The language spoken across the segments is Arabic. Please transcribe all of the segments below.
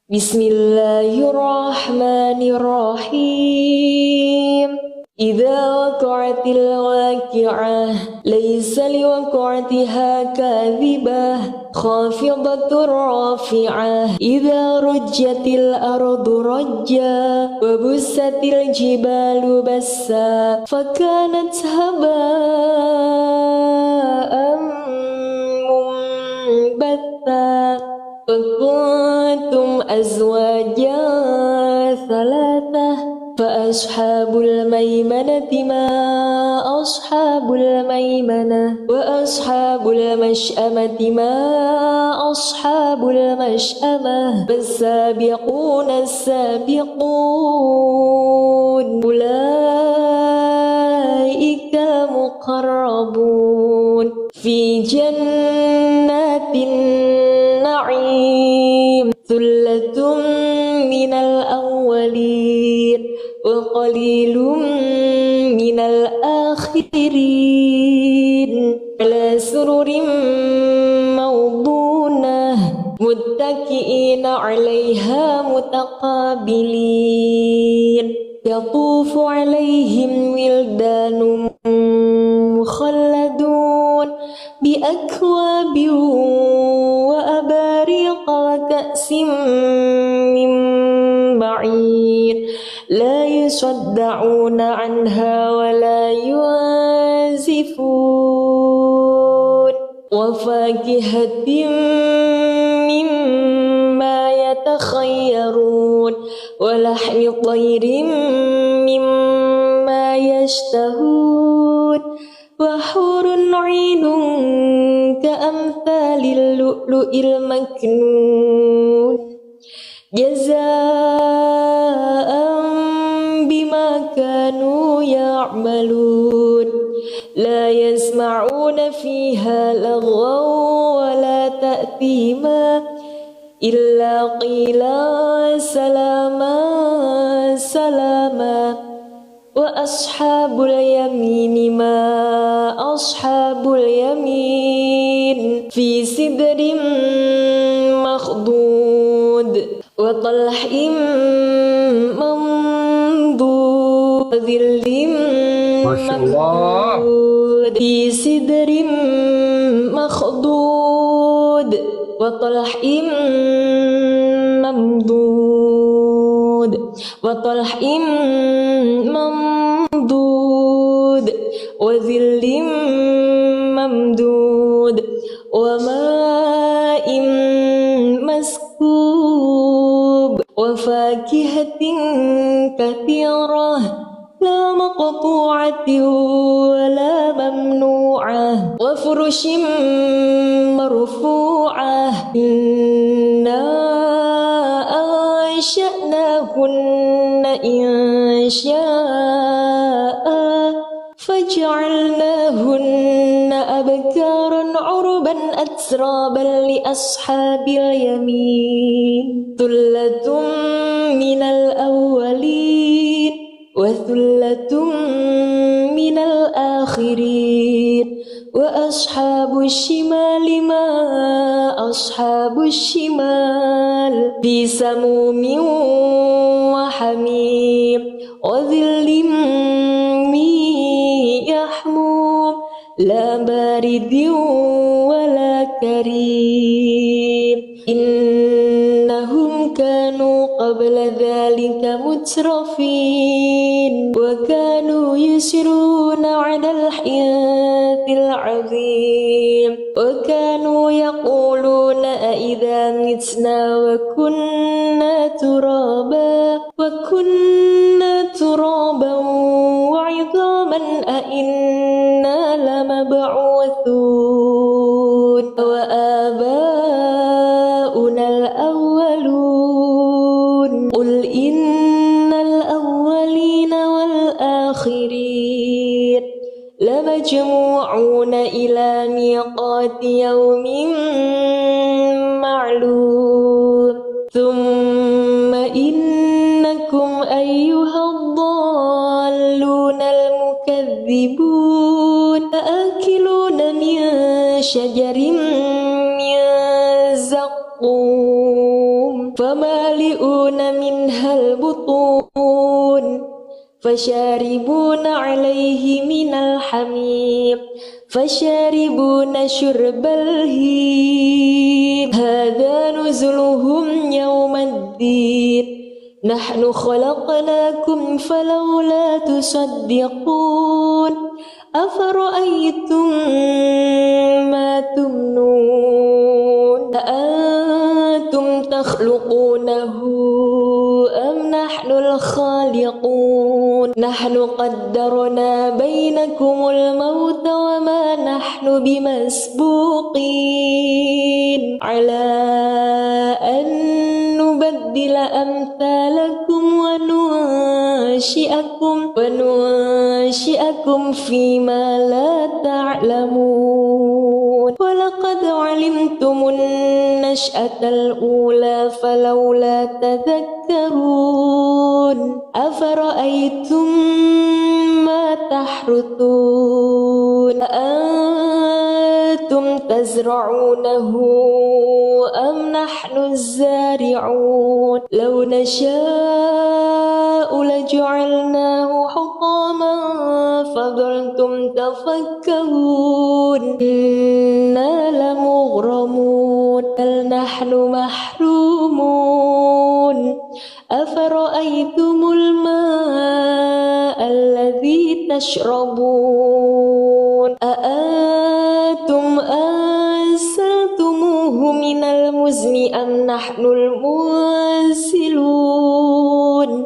Bismillahirrahmanirrahim. Idza waqa'atil waqi'ah laysa liwaqa'atiha kadhibah khafidatur rafi'ah idza rujjatil ardu rajja wa bussatil jibalu bassa fakanat haba'an mumbatha wa kuntum azwajan thalathah فأصحاب الميمنة ما أصحاب الميمنة وأصحاب المشأمة ما أصحاب المشأمة فالسابقون السابقون أولئك المقربون في جنات النعيم ثلة من الأولين وقليل من الآخرين على سرر موضونة متكئين عليها متقابلين يطوف عليهم ولدان مخلدون بأكواب وأباريق وكأس من معين لا يصدعون عنها ولا ينزفون وفاكهة مما يتخيرون ولحم طير مما يشتهون وحور عين كأمثال اللؤلؤ المكنون جزاء بما كانوا يعملون لا يسمعون فيها لغوا ولا تأثيما إلا قيلا سلاما سلاما وأصحاب اليمين ما أصحاب اليمين في سدر مخضود وطلح منضود وظل ممدود في سدر مخضود وطلح ممدود وطلح ممدود وظل ممدود وماء مسكوب وفاكهة كثيرة لا مقطوعة ولا ممنوعة وفرش مرفوعة إنا أنشأناهن إنشاء فجعلناهن أبكارا عربا أترابا لأصحاب اليمين ثلة من الأولين وثلة من الآخرين وأصحاب الشمال ما أصحاب الشمال في سموم وحميم وظل من يحموم لا بارد ولا كريم إنهم كانوا قبل ذلك مترفين وكانوا يسرون على الحياة العظيم وكانوا يقولون أئذا متنا وكنا ترابا وعظاما أئنا لمبعوثون وآباؤنا الأولون قل إن الأولين والآخرين لمجموعون إلى ميقات يوم معلوم ثم إنكم أيها الضالون المكذبون آكلون من شجر من زقوم فما فمالئون منها البطون فشاربون عليه من الحميم فشاربون شرب الهيم هذا نزلهم يوم الدين نحن خلقناكم فلولا تصدقون أفرأيتم ما تمنون أأنتم تخلقونه أم نحن الخالقون نحن قدرنا بينكم الموت وما نحن بمسبوقين على أن نبدل أمثالكم وننشئكم فيما لا تعلمون ولقد علمتم النشأة الأولى فلولا تذكرون أفرأيتم ما تحرثون أأنتم تزرعونه أم نحن الزارعون لو نشاء لجعلناه حطاما فظلتم تفكهون إنا لمغرمون بل نحن محرومون أفرأيتم الماء الذي تشربون أأنتم أنزلتموه من المزن أم نحن المنزلون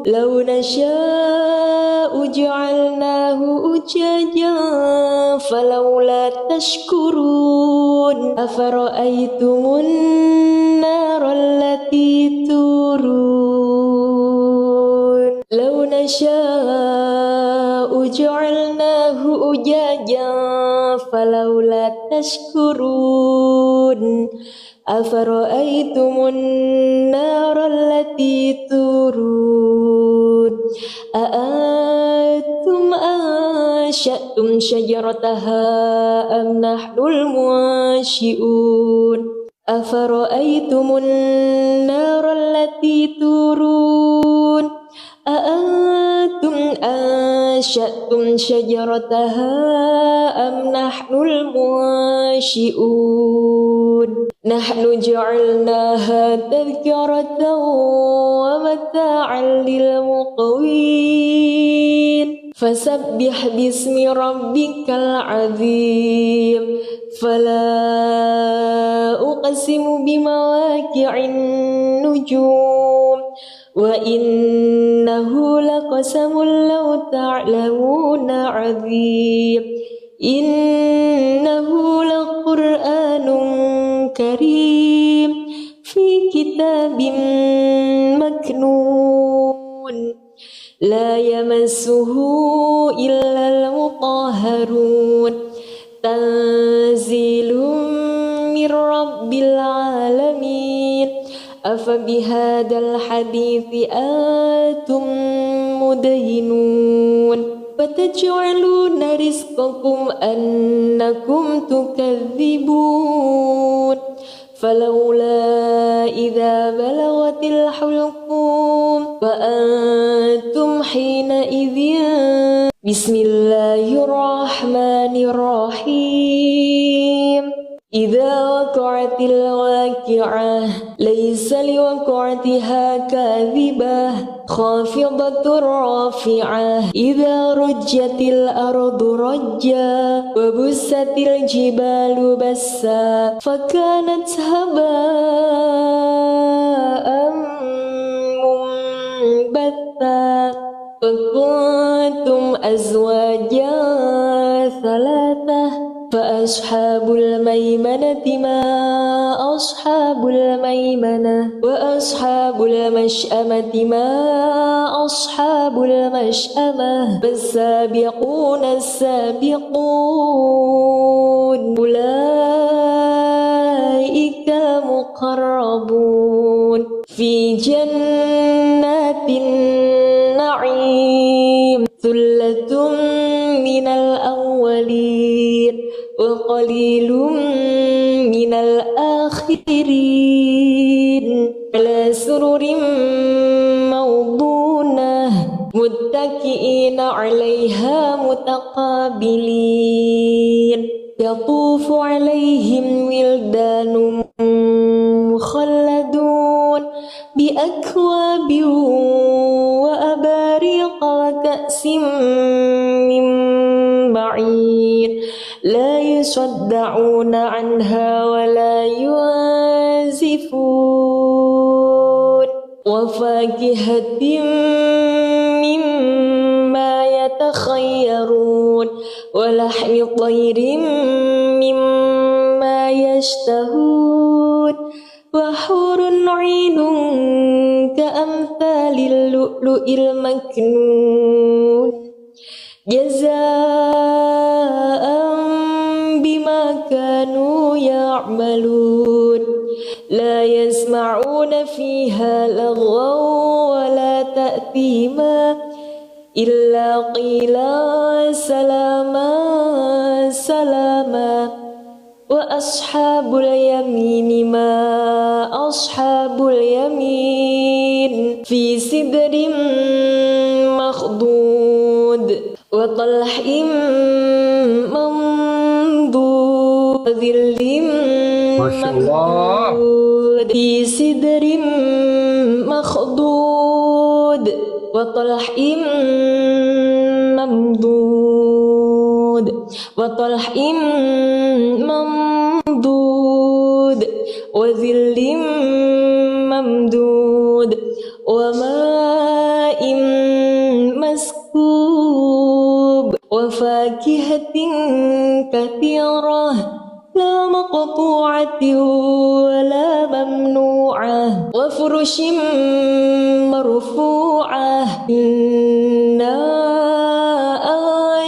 لو نشاء جعلناه أجاجا فلولا تشكرون أفرأيتم النار التي تورون لو نشاء جعلناه أجاجا فلولا تشكرون أفرأيتم النار التي تورون أأنتم أنشأتم شجرتها أم نحن المنشئون أفرأيتم النار التي تورون أأنتم أنشأتم شجرتها أم نحن المنشئون نحن جعلناها تذكرة ومتاعا للمقوين فسبح باسم ربك العظيم فلا أقسم بمواقع النجوم وإنه لقسم لو تعلمون عظيم إنه لقرآن كريم في كتاب مكنون لا يمسه إلا المطهرون تنزيل من رب العالمين أفبهذا الحديث أنتم مدهنون فتجعلون رزقكم أنكم تكذبون فلولا إذا بلغت الحلقوم وأنتم حينئذ بسم الله الرحمن الرحيم إذا وقعت الواقعة ليس لوقعتها كاذبة خافضة رافعة إذا رجت الأرض رجا وبست الجبال بسا فكانت هباء منبثا وكنتم أزواجا ثلاثة فأصحاب الميمنة ما أصحاب الميمنة وأصحاب المشأمة ما أصحاب المشأمة فالسابقون السابقون أولئك المقربون في جنات النعيم ثلة من الأولين وقليل من الآخرين على سرر موضونة متكئين عليها متقابلين يطوف عليهم ولدان مخلدون بأكواب وأباريق وكأس من معين لا يصدعون عنها ولا ينزفون وفاكهة مما يتخيرون ولحم طير مما يشتهون وحور عين كأمثال اللؤلؤ المكنون جزاء بما كانوا يعملون لا يسمعون فيها لغوا ولا تأثيما إلا قيلا سلاما سلاما وأصحاب اليمين ما أصحاب اليمين في سدر مخضود وطلح منضود وظل ممدود في سدر مخضود وطلح ممدود وطلح ممدود وظل ممدود وماء مسكوب وفاكهة كثيرة لا مقطوعة ولا ممنوعة وفرش مرفوعة إنا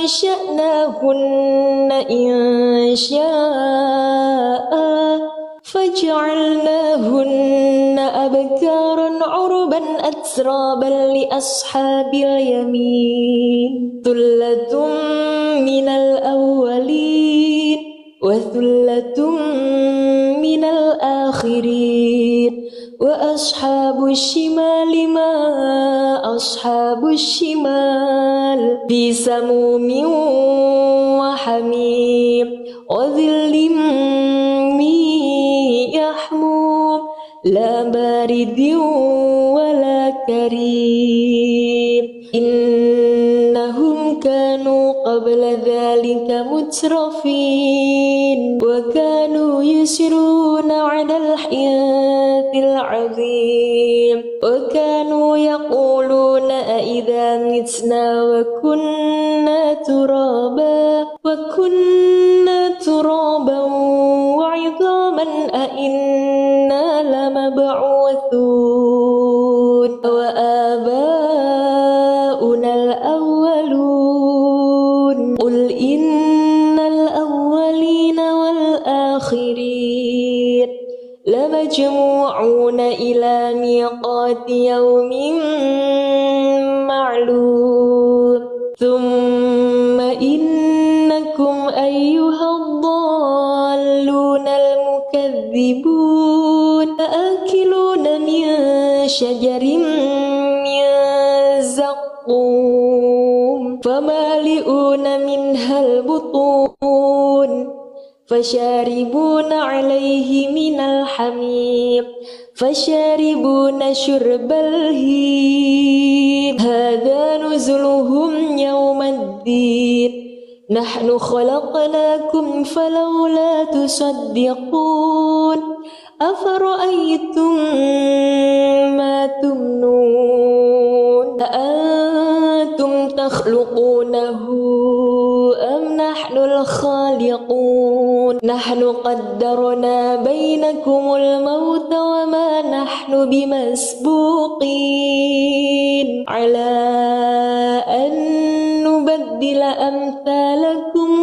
أنشأناهن إنشاء فجعلناهن أبكارا عربا أترابا لأصحاب اليمين ثلة من الأولين وثلة من الآخرين وأصحاب الشمال ما أصحاب الشمال في سموم وحميم وظل من يحموم لا بارد ولا كريم إنهم كانوا قبل ذلك مترفين وكانوا يسرون على الحياة العظيم وكانوا يقولون أئذا متنا وكنا ترابا وعظاما أئنا لمبعوثون وآباؤنا الأولون قل إن الأولين والآخرين لمجموعون إلى ميقات يوم معلوم ثم إنكم أيها الضالون المكذبون لآكلون من شجر من زقوم فمالئون منها البطون فشاربون عليه من الحميم فشاربون شرب الهيم هذا نزلهم يوم الدين نحن خلقناكم فلولا تصدقون أفرأيتم ما تمنون أأنتم تخلقونه أم نحن الخالقون نحن قدرنا بينكم الموت وما نحن بمسبوقين على أن نبدل أمثالكم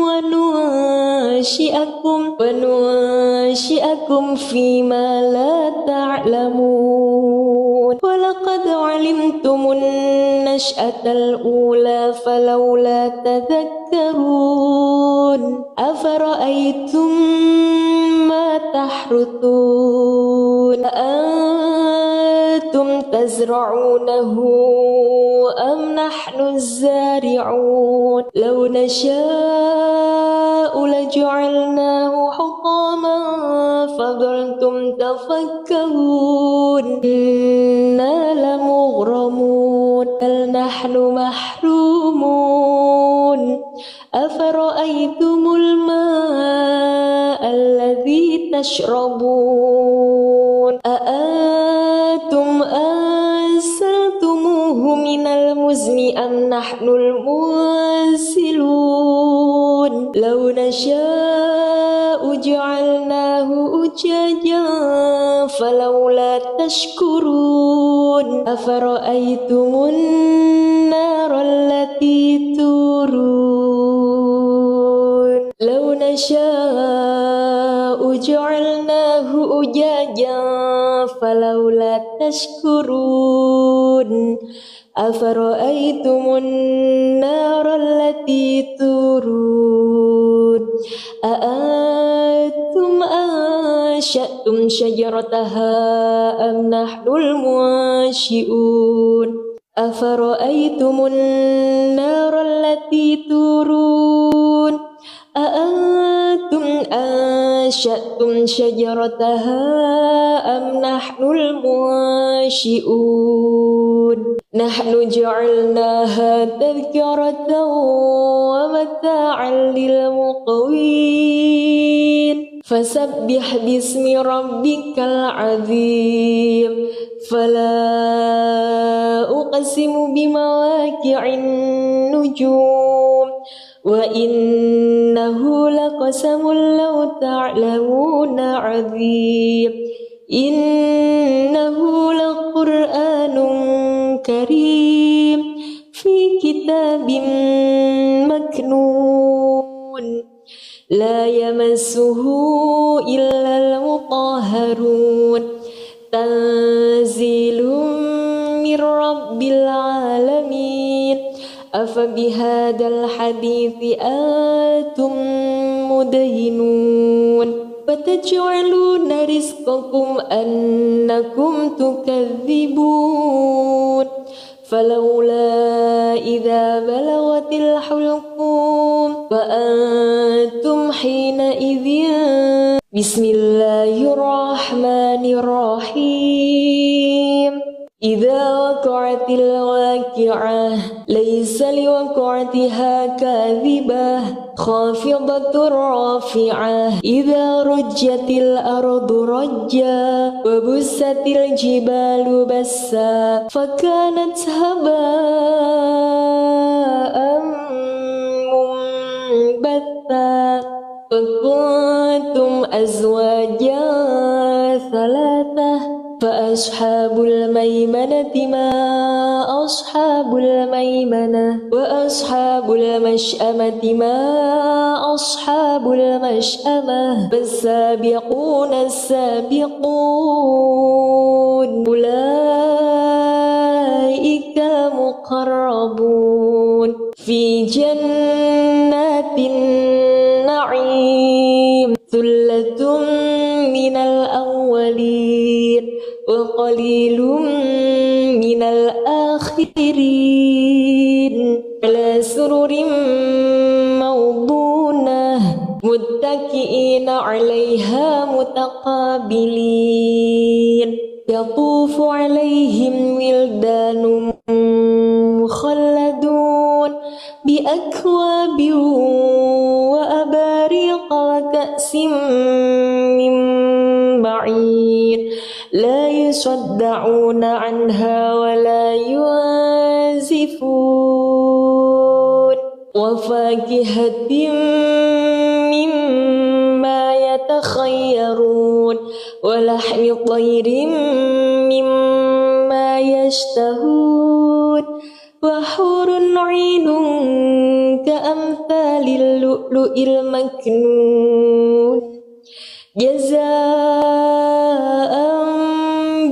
وننشئكم فيما لا تعلمون ولقد علمتم النشأة الأولى فلولا تذكرون أفرأيتم ما تحرثون أأنتم تزرعونه أم نحن الزارعون لو نشاء لجعلناه حطاما فظلتم تفكرون إنا لمغرمون بل نحن محرومون أفرأيتم الماء الذي تشربون أأنتم أنزلتموه من المزن أم نحن المنزلون لو نشاء جعلناه أجاجا فلولا تشكرون أفرأيتم النار التي تورون لو نشاء جعلناه أجاجا فلولا تشكرون أفرأيتم النار التي تورون أأنتم أنشأتم شجرتها أم نحن المنشئون أفرأيتم النار التي تورون أأنتم أنشأتم شجرتها أم نحن المنشئون نحن جعلناها تذكرة ومتاعا للمقوين فسبح باسم ربك العظيم فلا أقسم بمواقع النجوم وإنه لقسم لو تعلمون عظيم إنه لقرآن كريم في كتاب مكنون لا يمسه إلا المطهرون تنزيل من رب العالمين أفبهذا الحديث أنتم مدهنون فتجعلون رزقكم أنكم تكذبون فلولا إذا بلغت الحلقوم وأنتم حينئذ بسم الله الرحمن الرحيم إذا وقعت الواقعة ليس لوقعتها كاذبة خافضة رافعة إذا رجت الأرض رجا وبست الجبال بسا فكانت هباء منبثا وكنتم أزواجا ثلاثة فأصحاب الميمنة ما أصحاب الميمنة وأصحاب المشأمة ما أصحاب المشأمة فالسابقون السابقون أولئك المقربون في جنات النعيم ثلة من الأولين وقليل من الآخرين على سرر موضونة متكئين عليها متقابلين يطوف عليهم ولدان مخلدون بأكواب وأباريق وكأس من معين لا يصدعون عنها ولا ينزفون وفاكهة مما يتخيرون ولحم طير مما يشتهون وحور عين كأمثال اللؤلؤ المكنون جزاء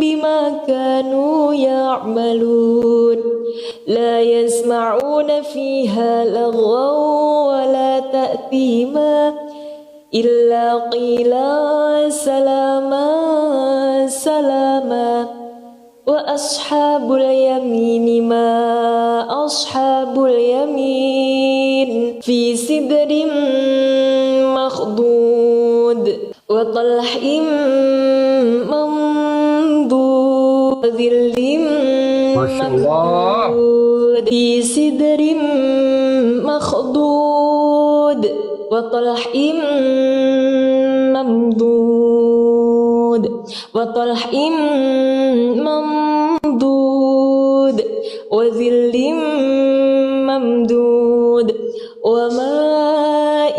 بما كانوا يعملون لا يسمعون فيها لغوا ولا تأثيما إلا قيلا سلاما سلاما وأصحاب اليمين ما أصحاب اليمين في سدر مخضود وطلح منضود وظل ممدود في سدر مخضود وطلح ممدود وطلح ممدود وظل ممدود وماء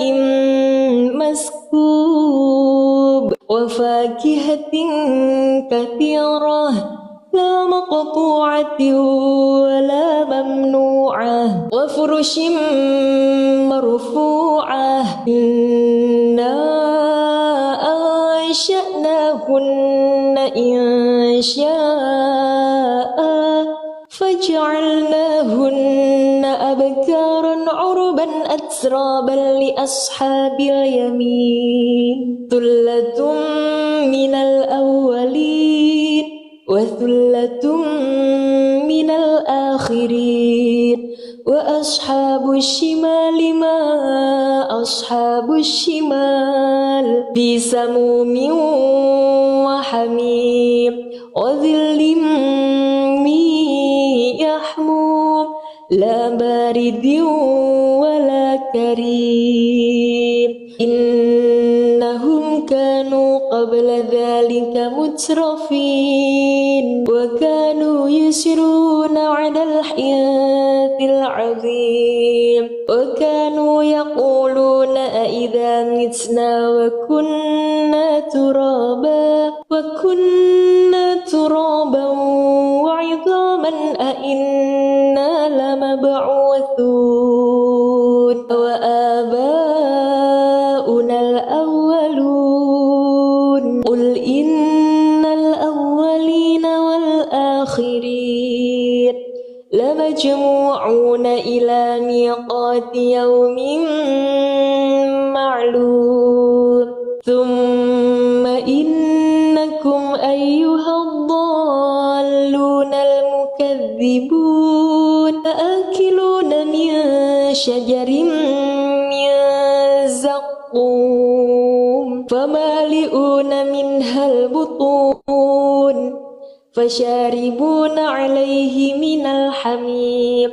مسكوب وفاكهة كثيرة لا مقطوعة ولا ممنوعة وفرش مرفوعة إنا أنشأناهن إنشاء فجعلناهن أبكارا عربا أترابا لأصحاب اليمين ثلة من الأولين وثلة من الآخرين وأصحاب الشمال ما أصحاب الشمال في سموم وحميم وظل من يحموم لا بارد ولا كريم إنهم كانوا قبل ذلك مترفين وكانوا يسرون على الحياة العظيم وكانوا يقولون أئذا متنا وكنا ترابا وعظاما أئنا لمبعوثون وآباؤنا الأولون قل إن الأولين والآخرين لمجموعون إلى ميقات يوم معلوم ثم إنكم أيها الضالون المكذبون لآكلون من شجر من زقوم فمالئون منها البطون فشاربون عليه من الحميم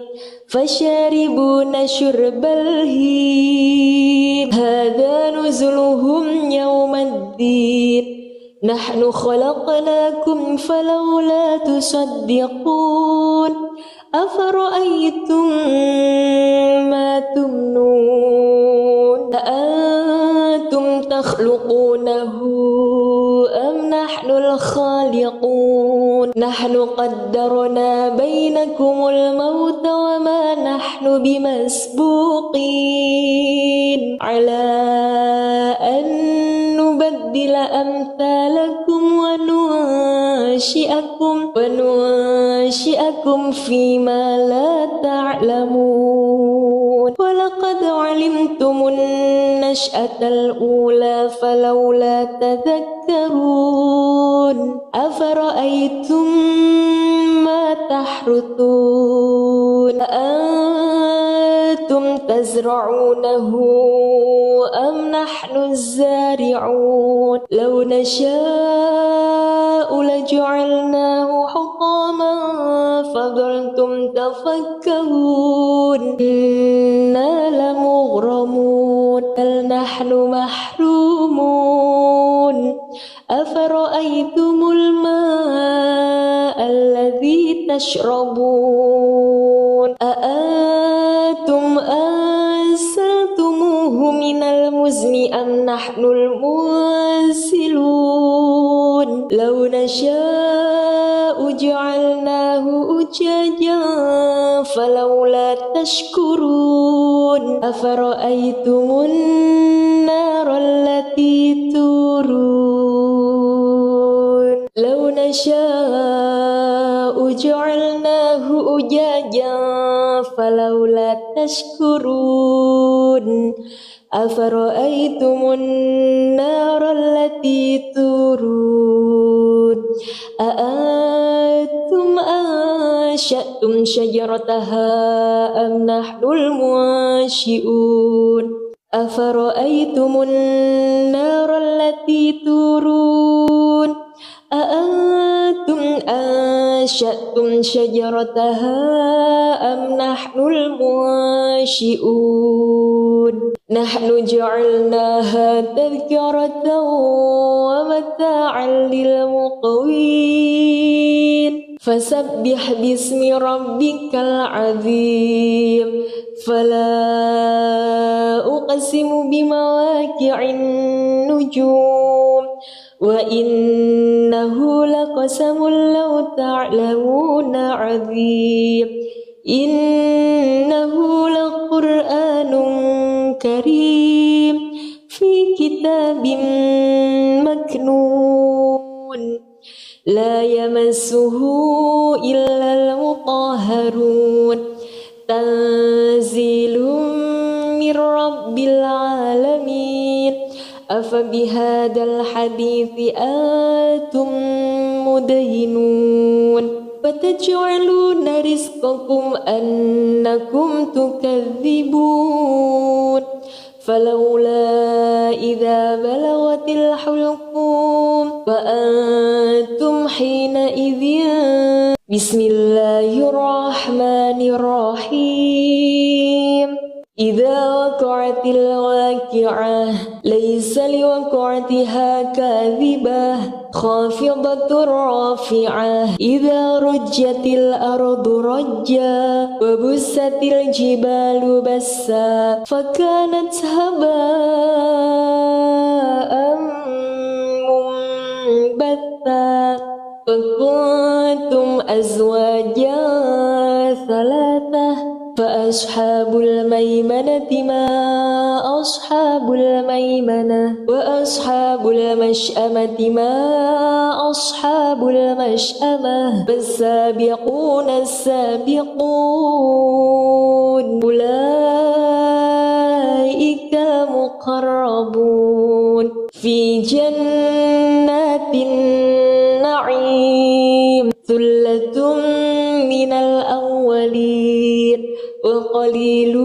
فشاربون شرب الهيم هذا نزلهم يوم الدين نحن خلقناكم فلولا تصدقون أفرأيتم ما تمنون أأنتم تخلقونه أم نحن الخالقون نحن قدرنا بينكم الموت وما نحن بمسبوقين على أن نبدل أمثالكم وننشئكم فيما لا تعلمون ولقد علمتم النشأة الأولى فلولا تذكرون أفرأيتم ما تحرثون أأنتم تزرعونه أم نحن الزارعون لو نشاء لجعلناه حطاما فظلتم تفكهون إنا لمغرمون بل نحن محرومون أفرأيتم الماء الذي تشربون أأنتم أنزلتموه من المزن أم نحن المنزلون لو نشاء جعلناه أجاجا فلولا تشكرون أفرأيتم النار التي تورون لو نشاء جعلناه أجاجا فلولا تشكرون أفرأيتم النار التي تورون أأنتم أنشأتم شجرتها أم نحن المنشئون أفرأيتم النار التي تورون أأنتم أنشأتم شجرتها أم نحن المنشئون نحن جعلناها تذكرة ومتاعا للمقوين فسبح باسم ربك العظيم فلا أقسم بمواقع النجوم وإنه لقسم لو تعلمون عظيم إنه لقرآن كريم في كتاب مكنون لا يمسه إلا المطهرون تنزيل من رب العالمين أفبهذا الحديث أنتم مدهنون فتجعلون رزقكم أنكم تكذبون فلولا إذا بلغت الحلقوم وأنتم حينئذ بسم الله الرحمن الرحيم إذا وقعت الواقعة ليس لوقعتها كاذبة خافضة رافعة إذا رجت الأرض رجا وبست الجبال بسا فكانت هباء منبثا وكنتم أزواجا ثلاثة فأصحاب الميمنة ما أصحاب الميمنة وأصحاب المشأمة ما أصحاب المشأمة فالسابقون السابقون أولئك المقربون في جنات النعيم ثلة من الأولين وقليل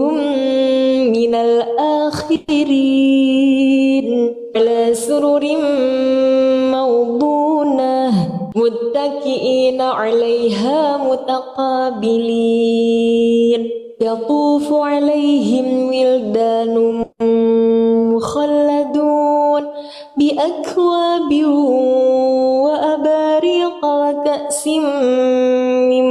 من الآخرين على سرر موضونة متكئين عليها متقابلين يطوف عليهم ولدان مخلدون بأكواب وأباريق وكأس من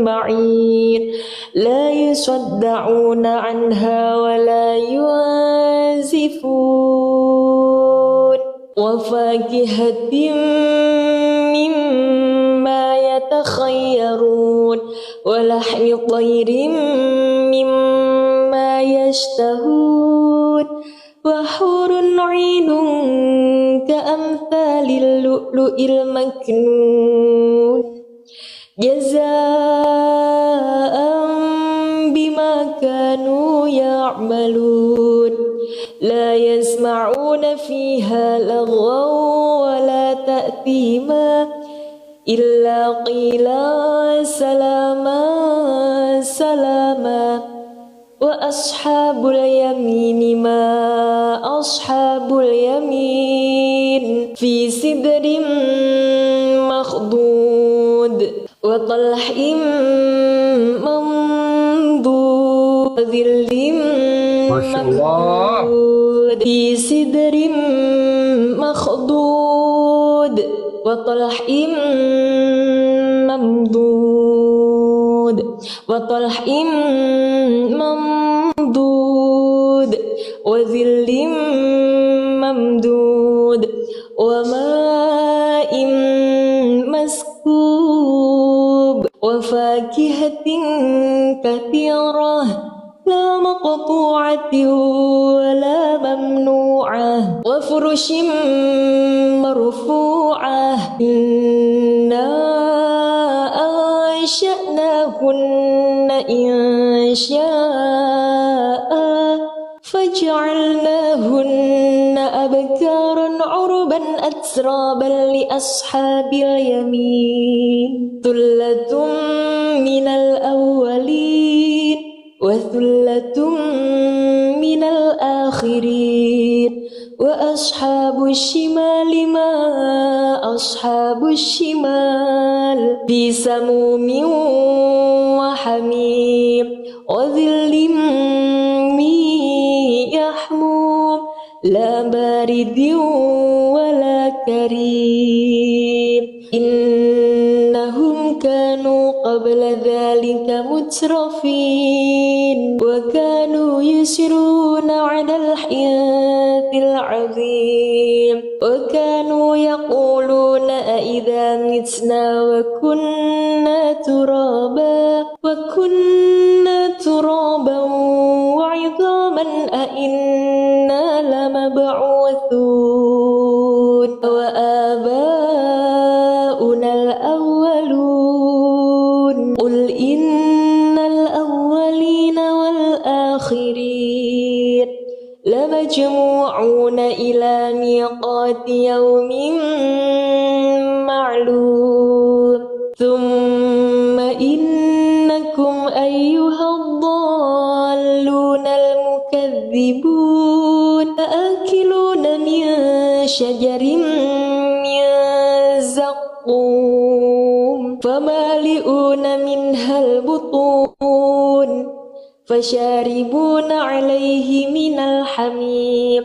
معين لا يصدعون عنها ولا ينزفون وفاكهة مما يتخيرون ولحم طير مما يشتهون وحور عين كأمثال اللؤلؤ المكنون جزاء بما كانوا يعملون لا يسمعون فيها لغوا ولا تأثيما إلا قيلا سلاما سلاما وأصحاب اليمين ما أصحاب اليمين في سدر مخضود وطلح منضود وظل ممدود في سدر مخضود وطلح ممدود وطلح ممدود وظل ممدود وماء مسكوب وفاكهة كثيرة لا مقطوعة ولا ممنوعة وفرش مرفوعة إنا أنشأناهن إنشاء فجعلناهن أبكارا عربا أترابا لأصحاب اليمين ثلة من الأولين وثلة من الآخرين وأصحاب الشمال ما أصحاب الشمال في سموم وحميم وظل من يحموم لا بارد ولا كريم إنهم كانوا قبل ذلك مترفين وكانوا يسرون على الحياة العظيم وكانوا يقولون أئذا متنا وكنا ترابا وعظاما أئنا لمبعوثون وآباؤنا الأولون قل إن الأولين والآخرين لمجموعون إلى ميقات يوم معلوم ثم إنكم أيها الضالون المكذبون لآكلون من شجر من زقوم فمالئون منها البطون فشاربون عليه من الحميم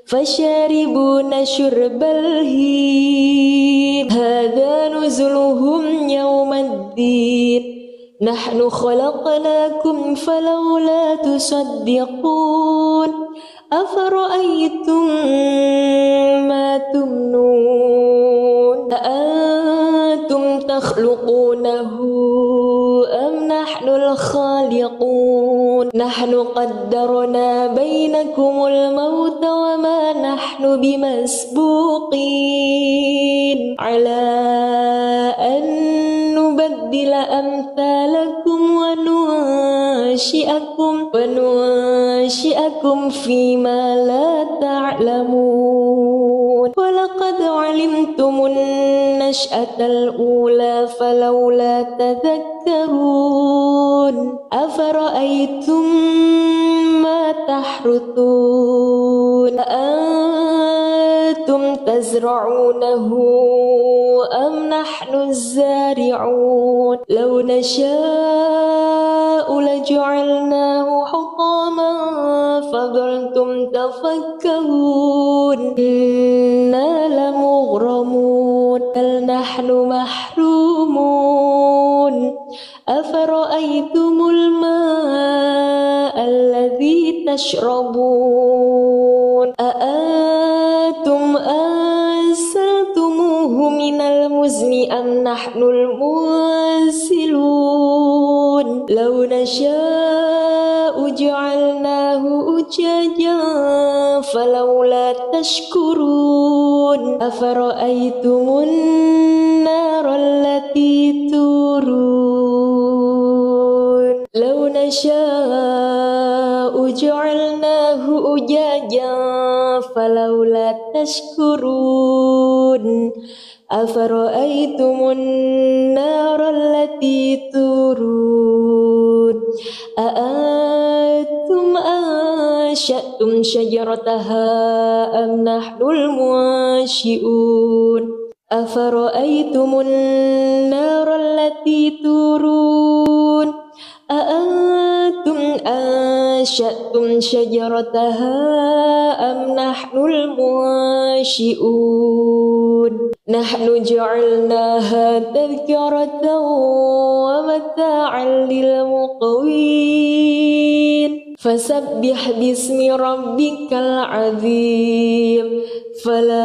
فشاربون شرب الهيم هذا نزلهم يوم الدين نحن خلقناكم فلولا تصدقون أفرأيتم ما تمنون أأنتم تخلقونه أم نحن الخالقون نحن قدرنا بينكم الموت وما نحن بمسبوقين على أن نبدل أمثالكم وننشئكم فيما لا تعلمون ولقد علمتم النشأة الأولى فلولا تذكرون أفرأيتم ما تحرثون أأنتم تزرعونه أم نحن الزارعون لو نشاء لجعلناه حطاما فظلتم تفكهون إنا لمغرمون بل نحن محرومون أفرأيتم الماء الذي تشربون أأنتم أنزلتموه من المزن أم نحن المنزلون لو نشاء جعلناه أجاجا فلولا تشكرون أفرأيتم النار التي تورون لو نشاء جعلناه أجاجا فلولا تشكرون أفرأيتم النار التي تورون أأنتم أنشأتم شجرتها أم نحن المنشئون أفرأيتم النار التي تورون أأنتم أنشأتم شجرتها أم نحن المنشئون نحن جعلناها تذكرة ومتاعا للمقوين فسبح باسم ربك العظيم فلا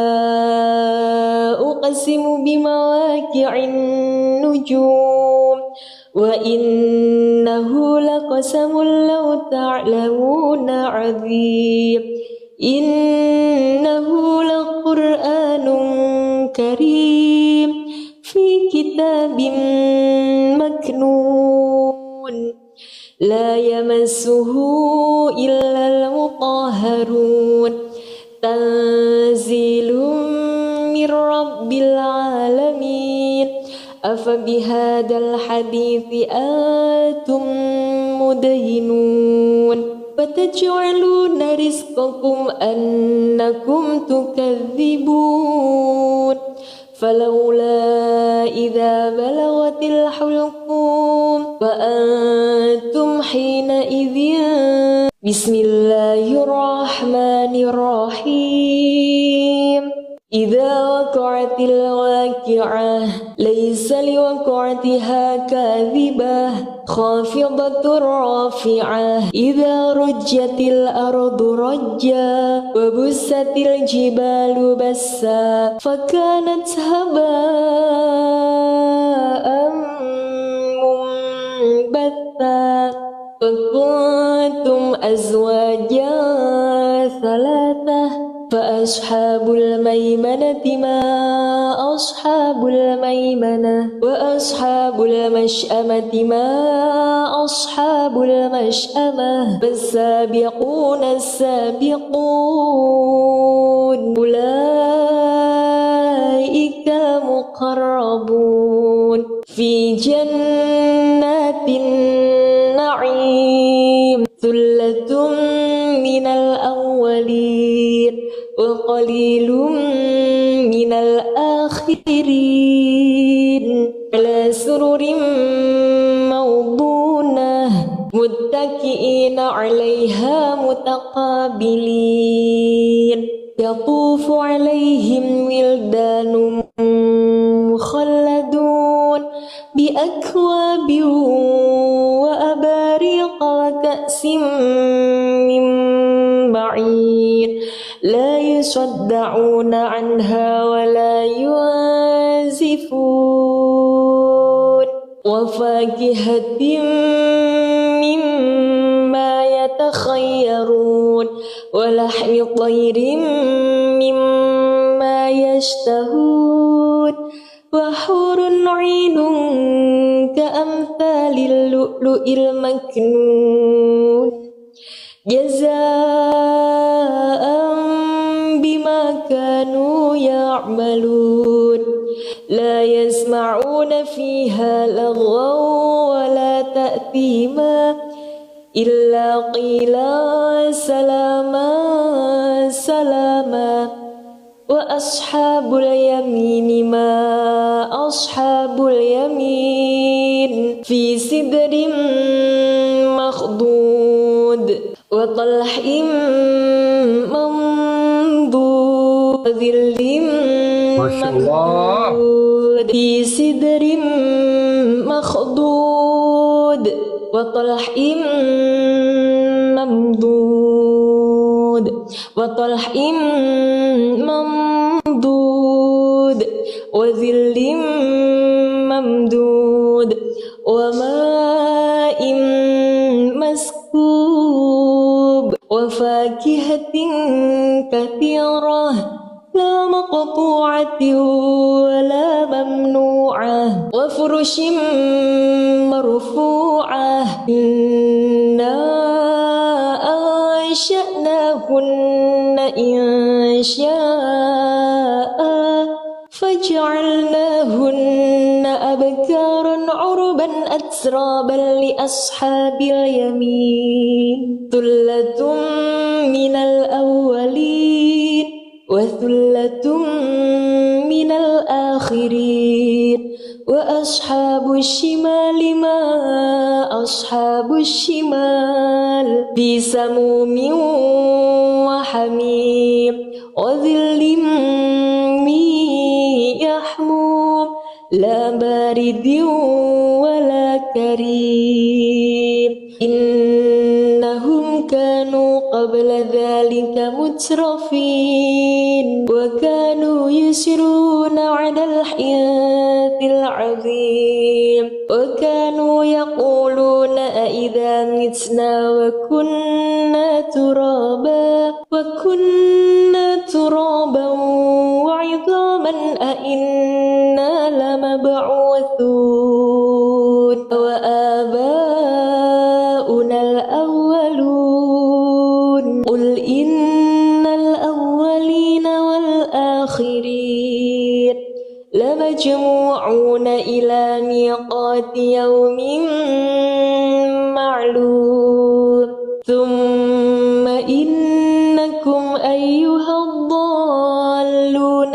أقسم بمواقع النجوم وإنه لقسم لو تعلمون عظيم إنه لقرآن كريم في كتاب مكنون لا يمسه إلا المطهرون تنزيل من رب العالمين أفبهذا الحديث أنتم مدهنون فتجعلون رزقكم أنكم تكذبون فلولا إذا بلغت الحلقوم وأنتم حينئذ بسم الله الرحمن الرحيم إذا وقعت الواقعة ليس لوقعتها كاذبة خافضة رافعة إذا رجت الأرض رجا وبست الجبال بسا فكانت هباء منبثا وكنتم أزواجا ثلاثة فأصحاب الميمنة ما أصحاب الميمنة وأصحاب المشأمة ما أصحاب المشأمة فالسابقون السابقون أولئك المقربون في جنات النعيم ثلة من الأولين وقليل من الآخرين على سرر موضونة متكئين عليها متقابلين يطوف عليهم ولدان مخلدون بأكواب وأباريق وكأس من معين لا يصدعون عنها ولا ينزفون وفاكهة مما يتخيرون ولحم طير مما يشتهون وحور عين كأمثال اللؤلؤ المكنون جزاء بما كانوا يعملون لا يسمعون فيها لغوا ولا تأثيما إلا قيلا سلاما سلاما وأصحاب اليمين ما أصحاب اليمين في سدر مخضود وطلح منضود وظل ممدود في سدر مخضود وطلح ممدود وطلح ممدود وظل ممدود وماء مسكوب وفاكهة كثيرة لا مقطوعة ولا ممنوعة وفرش مرفوعة إنا أنشأناهن إنشاء فجعلناهن أبكارا عربا أترابا لأصحاب اليمين ثلة من الأولين وثلة من الآخرين وأصحاب الشمال ما أصحاب الشمال في سموم وحميم وظل من يحموم لا بارد ولا كريم إنهم كانوا قبل ذلك مترفين وكانوا يسرون على الحنث العظيم وكانوا يقولون أئذا متنا وكنا ترابا وعظاما أئنا لمبعوثون وآباؤنا لمجموعون إلى ميقات يوم معلوم ثم إنكم أيها الضالون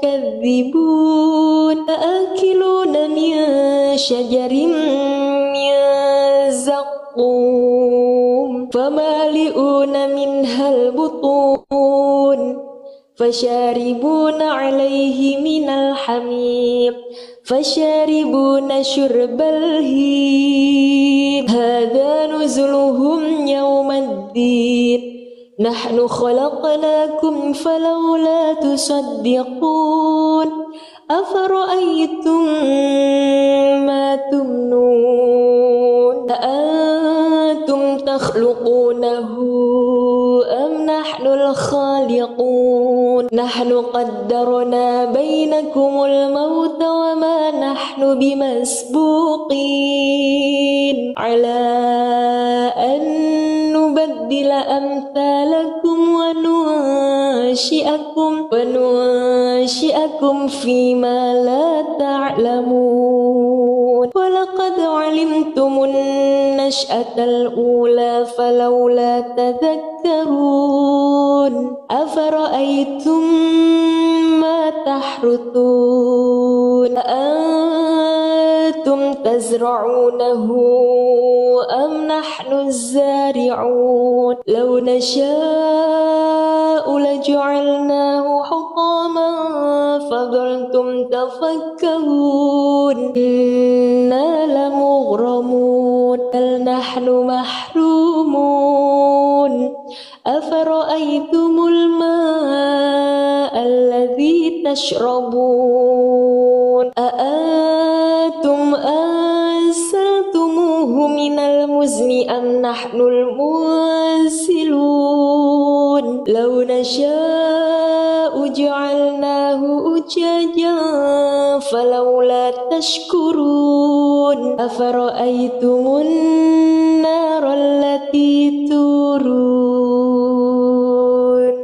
المكذبون لآكلون من شجر من زقوم فمالئون منها البطون فشاربون عليه من الحميم فشاربون شرب الهيم هذا نزلهم يوم الدين نحن خلقناكم فلولا تصدقون أفرأيتم ما تمنون أأنتم تخلقونه أم نحن الخالقون نحن قدرنا بينكم الموت وما نحن بمسبوقين على أن نبدل أمثالكم وننشئكم فيما لا تعلمون ولقد علمتم النشأة الأولى فلولا تذكرون أفرأيتم ما تحرثون أأنتم تزرعونه أم نحن الزارعون لو نشاء لجعلناه حطاما فظلتم تفكهون إنا لمغرمون بل نحن محرومون أفرأيتم الماء الذي تشربون أأنتم أنزلتموه من المزن أم نحن المنزلون لو نشاء جعلناه أجاجا فلولا تشكرون أفرأيتم النار التي تورون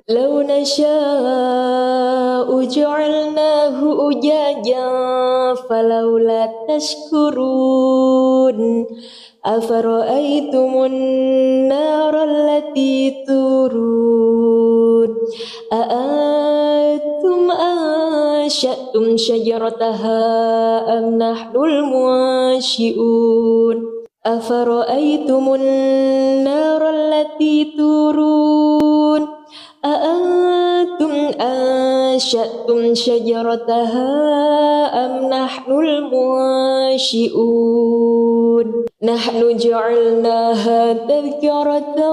لو نشاء جعلناه أجاجا فلولا تشكرون أفرأيتم النار التي تورون أأنتم أنشأتم شجرتها أم نحن المنشئون أفرأيتم النار التي تورون أأنتم أنشأتم شجرتها أم نحن المنشئون نحن جعلناها تذكرة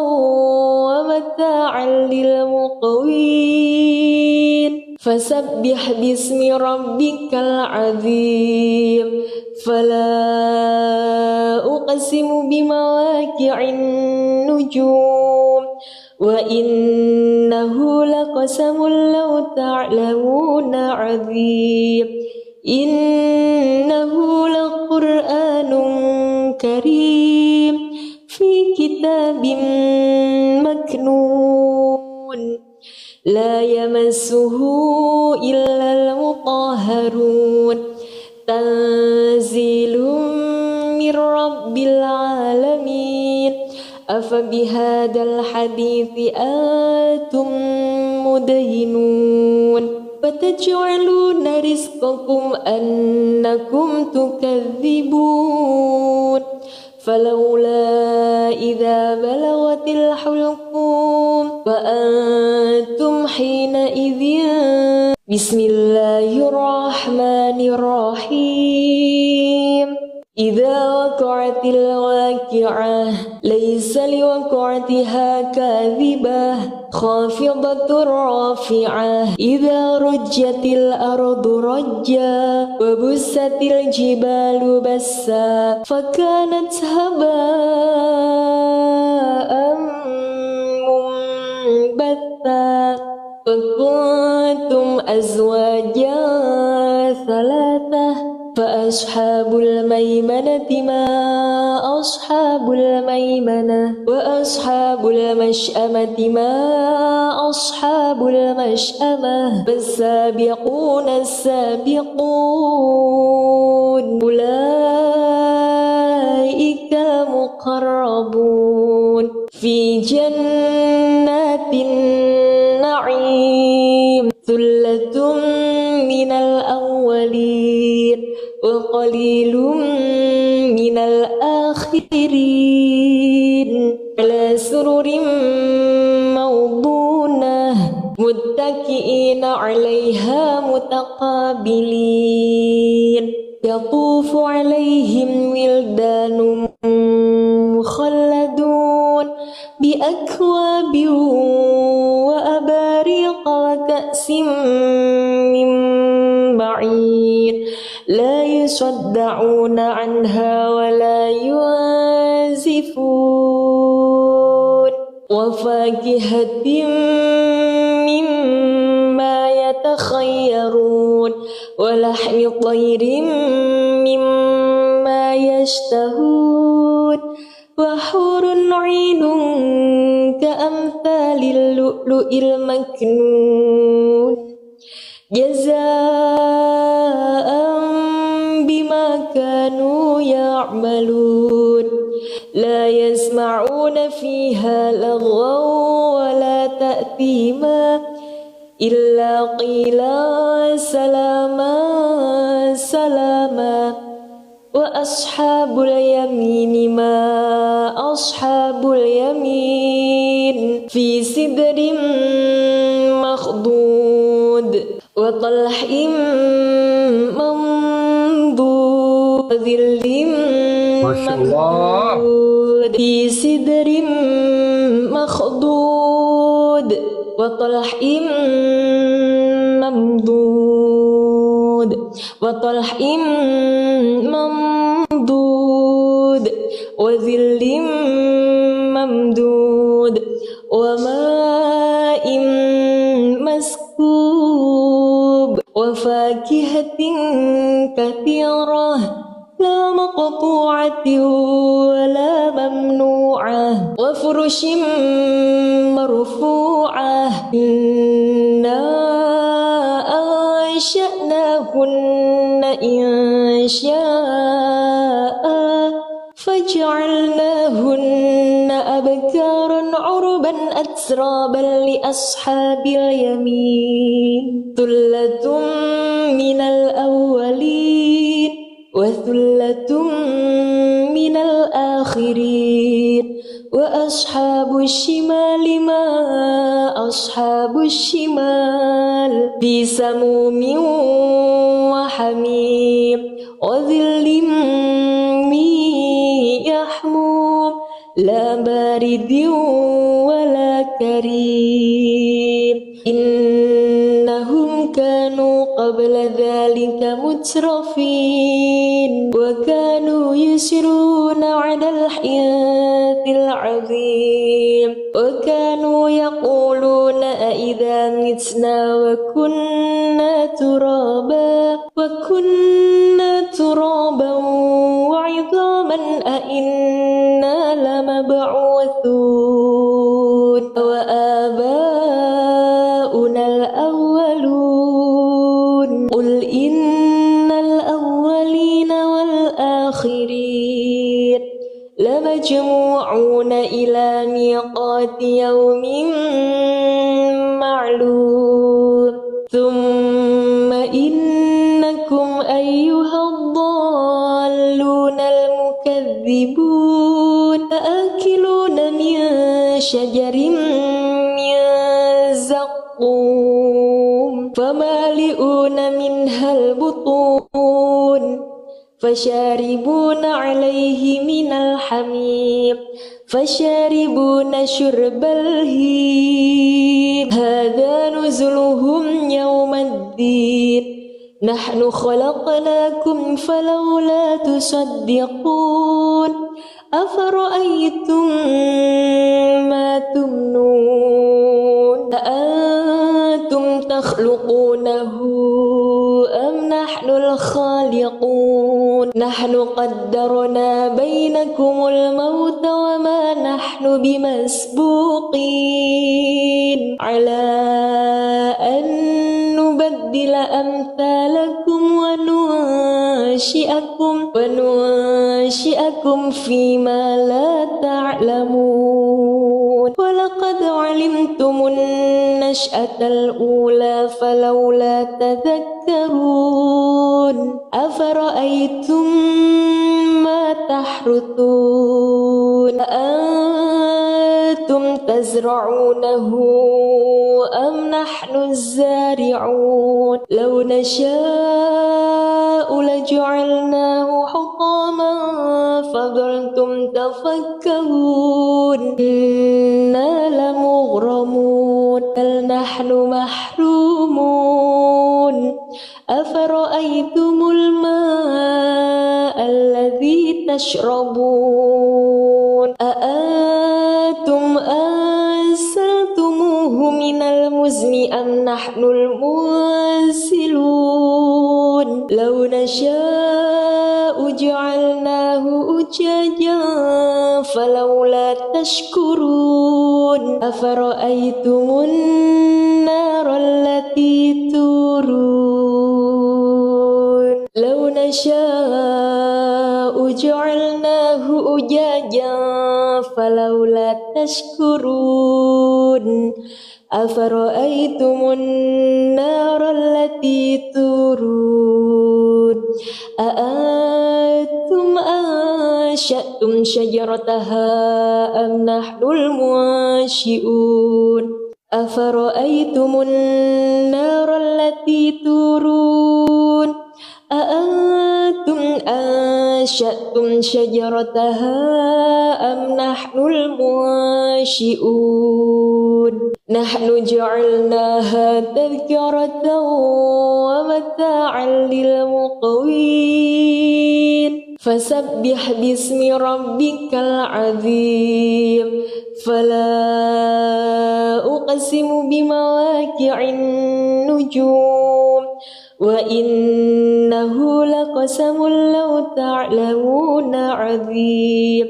ومتاعا للمقوين فسبح باسم ربك العظيم فلا أقسم بمواقع النجوم وإنه لقسم لو تعلمون عظيم إنه لقرآن كريم في كتاب مكنون لا يمسه إلا المطهرون تنزيل من رب العالمين أفبهذا الحديث أنتم مدهنون فتجعلون رزقكم أنكم تكذبون فلولا إذا بلغت الحلقوم وأنتم حينئذ بسم الله الرحمن الرحيم إذا وقعت الواقعة ليس لوقعتها كاذبة خافضة رافعة إذا رجت الأرض رجا وبست الجبال بسا فكانت هباء منبثا وكنتم أزواجا ثلاثة فأصحاب الميمنة ما أصحاب الميمنة وأصحاب المشأمة ما أصحاب المشأمة فالسابقون السابقون أولئك المقربون في جنات النعيم ثلة من الأولين وقليل من الآخرين على سرر موضونة متكئين عليها متقابلين يطوف عليهم ولدان مخلدون بأكواب وأباريق وكأس من معين لا يصدعون عنها ولا ينزفون وفاكهة مما يتخيرون ولحم طير مما يشتهون وحور عين كأمثال اللؤلؤ المكنون جزاء بما كانوا يعملون لا يسمعون فيها لغوا ولا تأثيما إلا قيلا سلاما سلاما وأصحاب اليمين ما أصحاب اليمين في سدر مخضود وطلح منضود وظل ممدود في سدر مخضود وطلح ممدود وطلح ممدود وظل ممدود وماء مسكوب وفاكهة كثيرة لا مقطوعة ولا ممنوعة وفرش مرفوعة إنا أنشأناهن إنشاء فجعلناهن أبكارا عربا أترابا لأصحاب اليمين ثلة من الأولين وثلة من الآخرين وأصحاب الشمال ما أصحاب الشمال في سموم وحميم وظل من يحموم لا بارد ولا كريم إنهم كانوا قبل ذلك مترفين وكانوا يسرون على الحنث العظيم وكانوا يقولون أئذا متنا وكنا ترابا وعظاما أئنا لمبعوثون وآباؤنا الأولون قل إن الأولين والآخرين لمجموعون إلى ميقات يوم معلوم ثم إنكم أيها الضالون المكذبون آكلون من شجر من زقوم فمالئون منها البطون فشاربون عليه من الحميم فشاربون شرب الهيم هذا نزلهم يوم الدين نحن خلقناكم فلولا تصدقون أفرأيتم ما تمنون أأنتم تخلقونه أم نحن الخالقون نحن قدرنا بينكم يتمناكم الموت وما نحن بمسبوقين على أن نبدل أمثالكم وننشئكم فيما لا تعلمون ولقد علمتم النشأة الأولى فلولا تذكرون أفرأيتم ما تحرثون أأنتم تزرعونه أم نحن الزارعون لو نشاء لجعلناه حطاما فظلتم تفكهون إنا لمغرمون بل نحن محرومون أفرأيتم الماء الذي تشربون أأنتم أنزلتموه من المزن أم نحن المنزلون لو نشاء جعلناه أجاجا فلولا تشكرون أفرأيتم النار التي تورون لو نشاء جعلناه أجاجا فلولا تشكرون أفرأيتم النار التي تورون أأنتم أنشأتم شجرتها أم نحن المنشئون أفرأيتم النار التي تورون أأنتم أنشأتم شجرتها أم نحن المنشئون نحن جعلناها تذكرة ومتاعا للمقوين فسبح باسم ربك العظيم فلا أقسم بمواقع النجوم وإنه لقسم لو تعلمون عظيم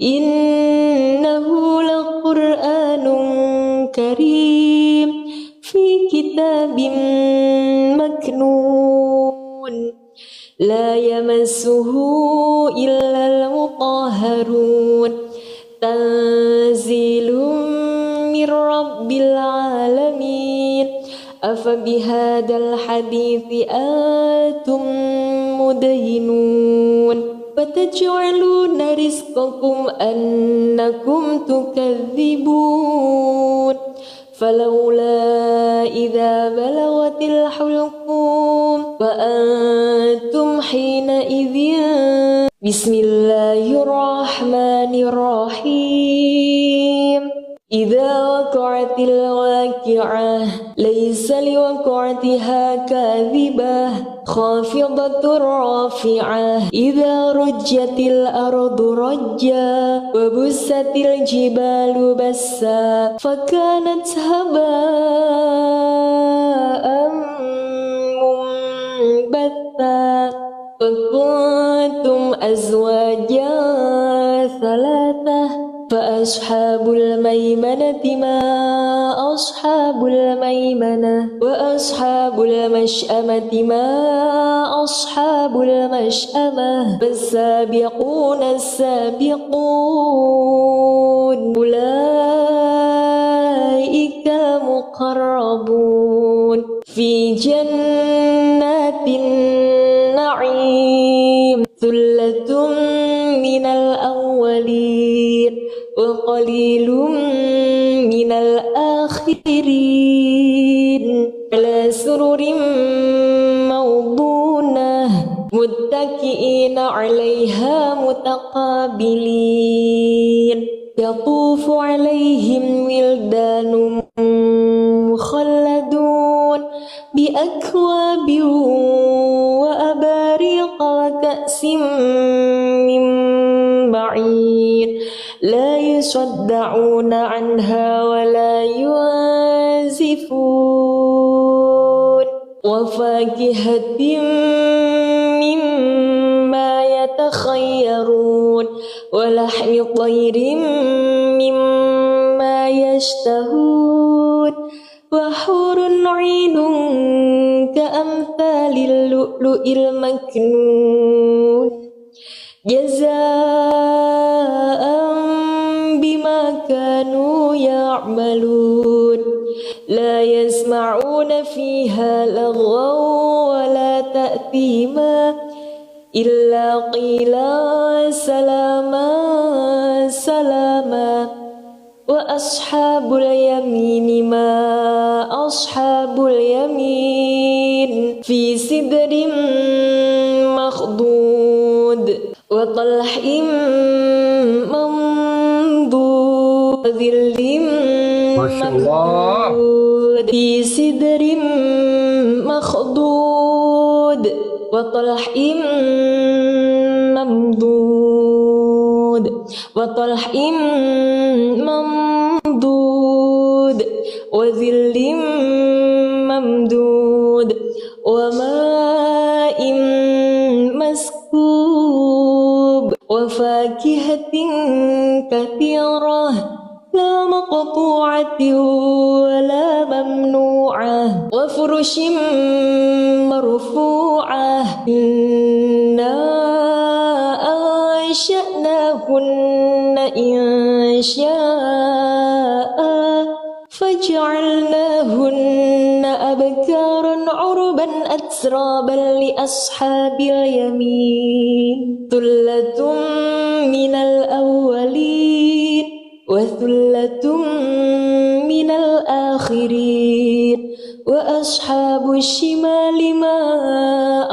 إنه لقرآن كريم في كتاب مكنون لا يمسه إلا المطهرون تنزيل من رب العالمين أفبهذا الحديث أنتم مدهنون فتجعلون رزقكم أنكم تكذبون فلولا إذا بلغت الحلقوم وأنتم حينئذ بسم الله الرحمن الرحيم إذا وقعت الواقعة ليس لوقعتها كاذبة خافضة رافعة إذا رجت الأرض رجا وبست الجبال بسا فكانت هباء منبثا وكنتم أزواجا ثلاثة فأصحاب الميمنة ما أصحاب الميمنة وأصحاب المشأمة ما أصحاب المشأمة فالسابقون السابقون أولئك المقربون في جنات النعيم ثلة من الأولين وقليل من الآخرين على سرر موضونة متكئين عليها متقابلين يطوف عليهم ولدان مخلدون بأكواب وأباريق وكأس من معين لا يصدعون عنها ولا ينزفون وفاكهة مما يتخيرون ولحم طير مما يشتهون وحور عين كأمثال اللؤلؤ المكنون جزاء بما كانوا يعملون لا يسمعون فيها لغوا ولا تأثيما إلا قيلا سلاما سلاما وأصحاب اليمين ما أصحاب اليمين في سدر مخضود وطلح منضود وظل ممدود في سدر مخضود وطلح ممدود وطلح ممدود وظل ممدود وماء مسكوب وفاكهة كثيرة لا مقطوعة ولا ممنوعة وفرش مرفوعة إنا أنشأناهن إنشاء فجعلناهن أبكارا عربا أترابا لأصحاب اليمين ثلة من الأولين وثلة من الآخرين وأصحاب الشمال ما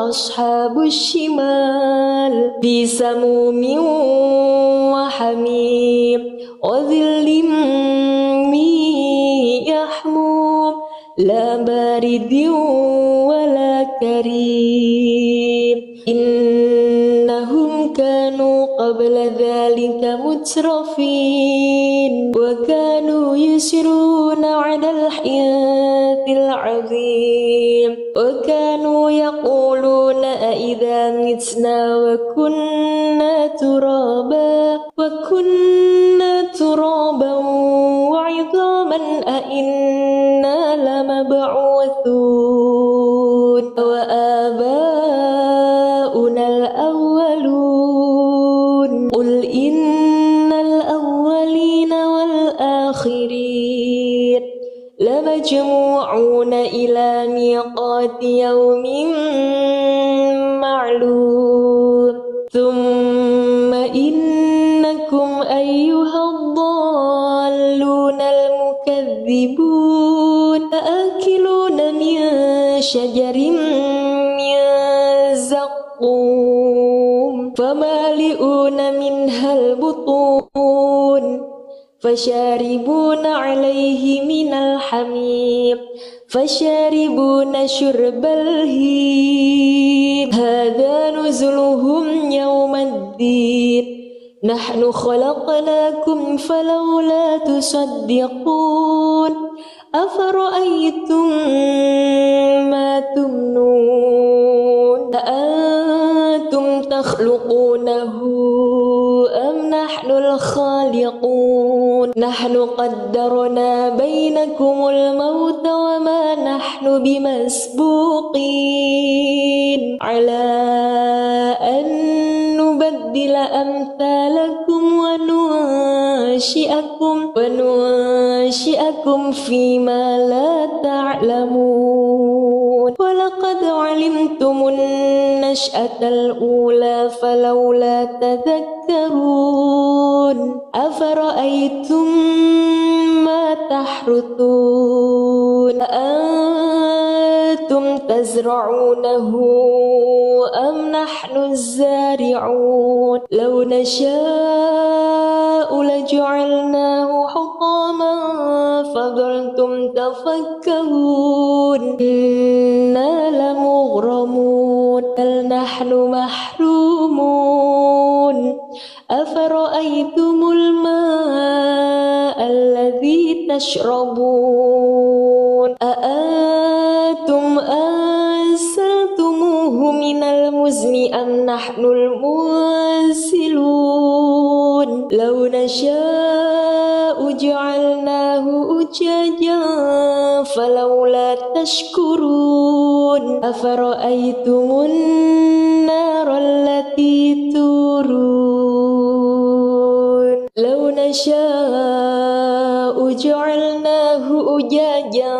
أصحاب الشمال في سموم وحميم وظل من يحموم لا بارد ولا كريم إنهم كانوا قبل ذلك مترفين وكانوا يسرون على الحنث العظيم وكانوا يقولون أإذا متنا وكنا ترابا وعظاما أإنا لمبعوثون وآباؤنا الأولون قل إن الأولين والآخرين لمجموعون إلى ميقات يوم معلوم ثم إنكم أيها الضالون المكذبون لآكلون من شجر من زقوم فمالئون منها البطون فشاربون عليه من الحميم فشاربون شرب الهيم هذا نزلهم يوم الدين نحن خلقناكم فلولا تصدقون أفرأيتم ما تمنون أأنتم تخلقونه أم نحن الخالقون نحن قدرنا بينكم الموت وما نحن بمسبوقين على أن نبدل أمثالكم وننشئكم فيما لا تعلمون ولقد علمتم النشأة الأولى فلولا تذكرون أفرأيتم ما تحرثون أأنتم تزرعونه أم نحن الزارعون لو نشاء لجعلناه حطاما فظلتم تفكهون إنا لمغرمون بل نحن محرومون أفرأيتم الماء الذي تشربون أأنتم أنزلتموه من المزن أم نحن المنزلون لو نشاء جعلناه أجاجا فلولا تشكرون أفرأيتم النار التي تورون لو نشاء جعلناه أجاجا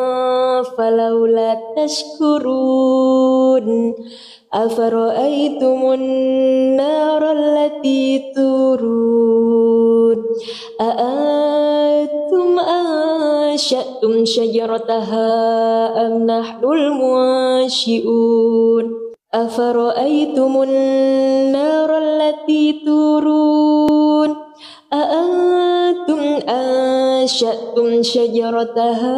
فلولا تشكرون أفرأيتم النار التي تورون أأنتم أنشأتم شجرتها أم نحن المنشئون أفرأيتم النار التي تورون أأنتم أنشأتم شجرتها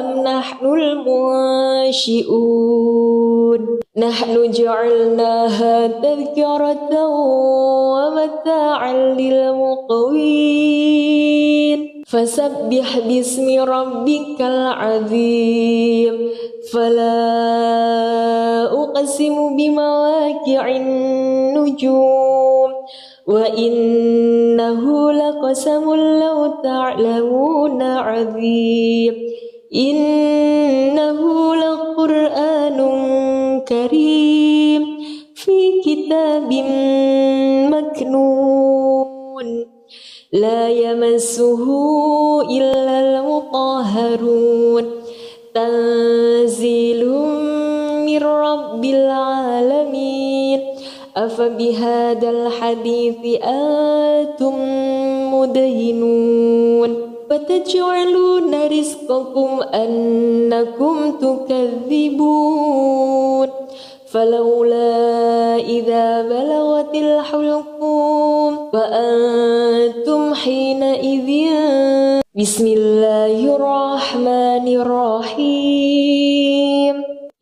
أم نحن المنشئون نحن جعلناها تذكرة ومتاعا للمقوين فسبح باسم ربك العظيم فلا أقسم بمواقع النجوم وإنه لقسم لو تعلمون عظيم إنه لقرآن كريم في كتاب مكنون لا يمسه إلا المطهرون تنزيل من رب العالمين أفبهذا الحديث أنتم مدهنون فتجعلون رزقكم أنكم تكذبون فلولا إذا بلغت الحلقوم وأنتم حينئذ بسم الله الرحمن الرحيم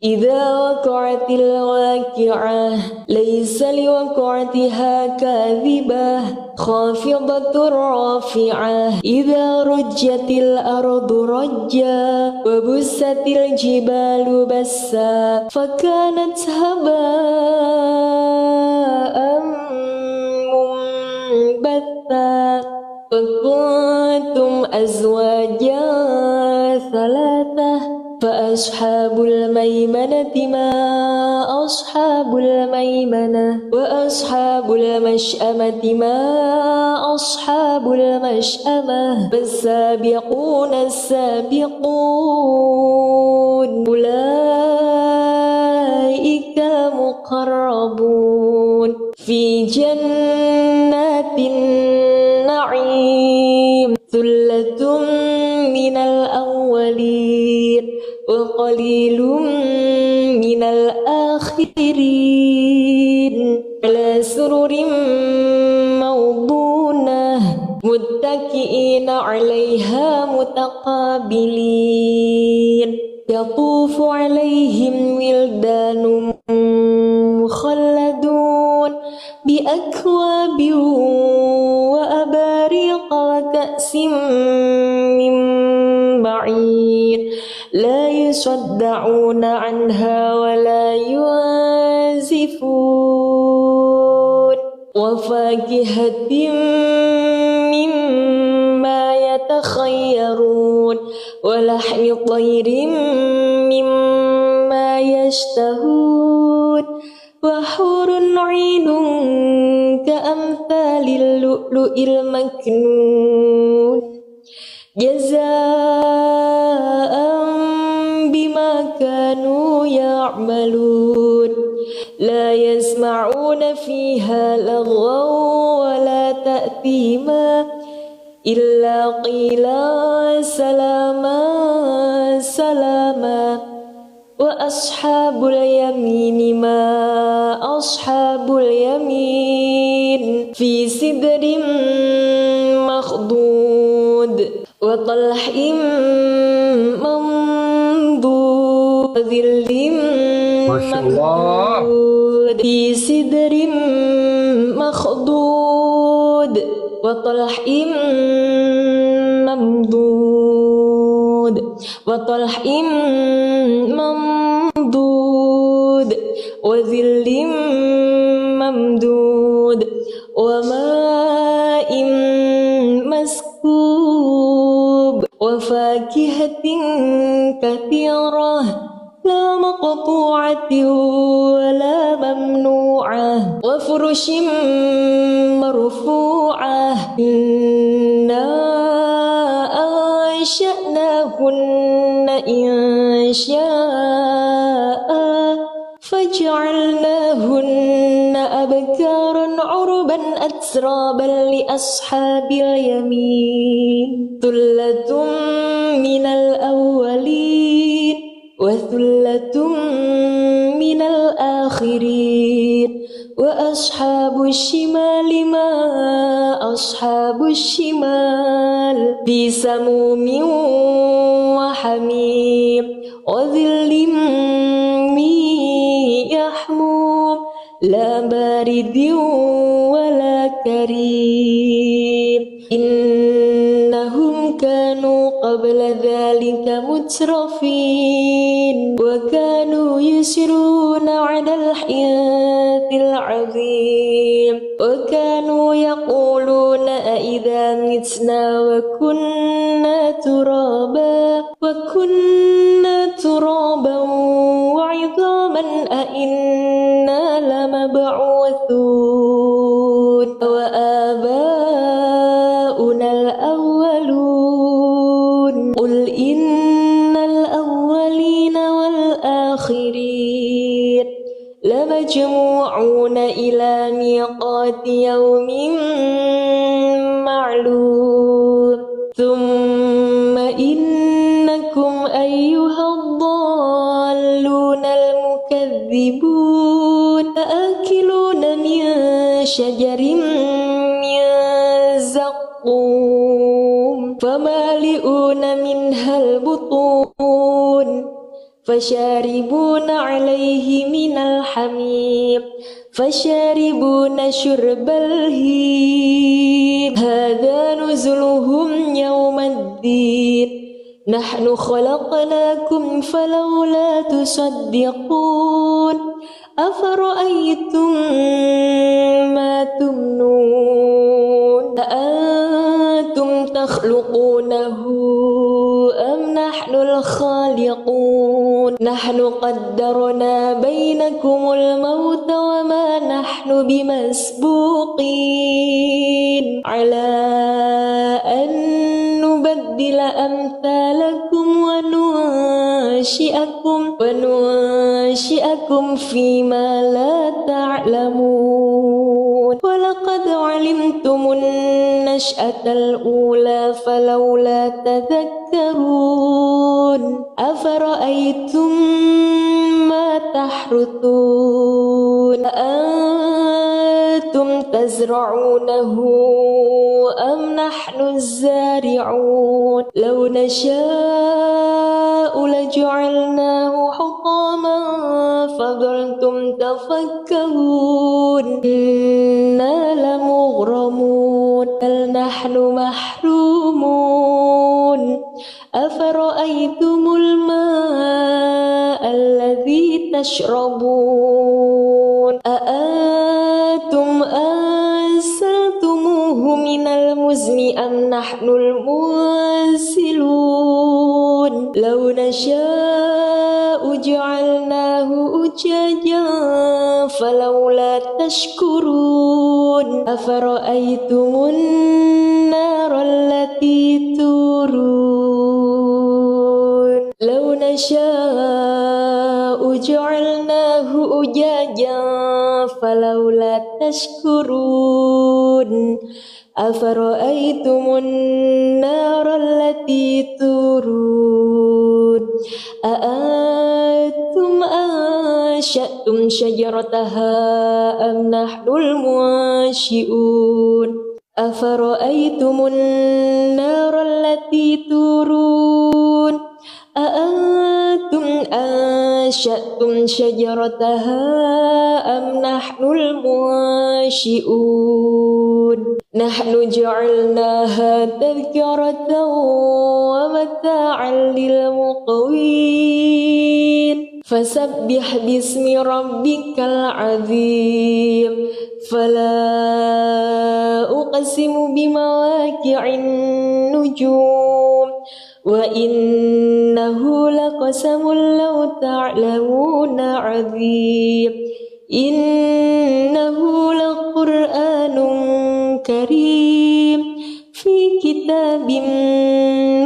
إذا وقعت الواقعة ليس لوقعتها كاذبة خافضة رافعة إذا رجت الأرض رجا وبست الجبال بسا فكانت هباء منبثا وكنتم أزواجا ثلاثة فأصحاب الميمنة ما أصحاب الميمنة وأصحاب المشأمة ما أصحاب المشأمة فالسابقون السابقون أولئك المقربون في جنات النعيم ثلة من الأولين وقليل من الآخرين على سرر موضونة متكئين عليها متقابلين يطوف عليهم ولدان مخلدون بأكواب وأباريق وكأس من معين لا يصدعون عنها ولا ينزفون وفاكهة مما يتخيرون ولحم طير مما يشتهون وحور عين كأمثال اللؤلؤ المكنون جزاء بما كانوا يعملون لا يسمعون فيها لغوا ولا تأثيما إلا قيلا سلاما سلاما وأصحاب اليمين ما أصحاب اليمين في سدر مخضود وطلح منضود وظل ممدود في سدر مخضود وطلح ممدود وطلح ممدود وظل ممدود وماء وفاكهة كثيرة لا مقطوعة ولا ممنوعة وفرش مرفوعة إنا أنشأناهن إنشاء فجعلناهن أبكارا عربا أترابا لأصحاب اليمين ثلة من الأولين وثلة من الآخرين وأصحاب الشمال ما أصحاب الشمال في سموم وحميم وظل من يحموم لا بارد ولا كريم إنهم كانوا قبل ذلك مترفين وكانوا يسرون على الحنث العظيم وكانوا يقولون أإذا متنا وكنا ترابا وعظاما أإنا لمبعوثون وآباؤنا الأولون قل إن الأولين والآخرين لمجموعون إلى ميقات يوم معلوم ثم إنكم أيها الضالون المكذبون لآكلون من شجر من زقوم فمالئون منها البطون فشاربون عليه من الحميم فشاربون شرب الهيم هذا نزلهم يوم الدين نحن خلقناكم فلولا تصدقون أفرأيتم ما تمنون أأنتم تخلقونه أم نحن الخالقون نحن قدرنا بينكم الموت وما نحن بمسبوقين على أن نبدل أمثالكم وننشئكم فيما لا تعلمون ولقد علمتم النشأة الأولى فلولا تذكرون أفرأيتم ما تحرثون أأنتم تزرعونه أم نحن الزارعون لو نشاء لجعلناه حطاما فظلتم تفكهون إنا لمغرمون بل نحن محرومون أفرأيتم الماء الذي تشربون أأنتم أنزلتموه من المزن أم نحن المنزلون لو نشاء جعلناه أجاجا فلولا تشكرون أفرأيتم النار التي تورون لو نشاء جعلناه أجاجا فلولا تشكرون أفرأيتم النار التي تورون أأنتم أنشأتم شجرتها أم نحن المنشئون أفرأيتم النار التي تورون أأنتم أنشأتم شجرتها أم نحن المنشئون نحن جعلناها تذكرة ومتاعا للمقوين فسبح باسم ربك العظيم فلا أقسم بمواقع النجوم وإنه لقسم لو تعلمون عظيم إنه لقرآن كريم في كتاب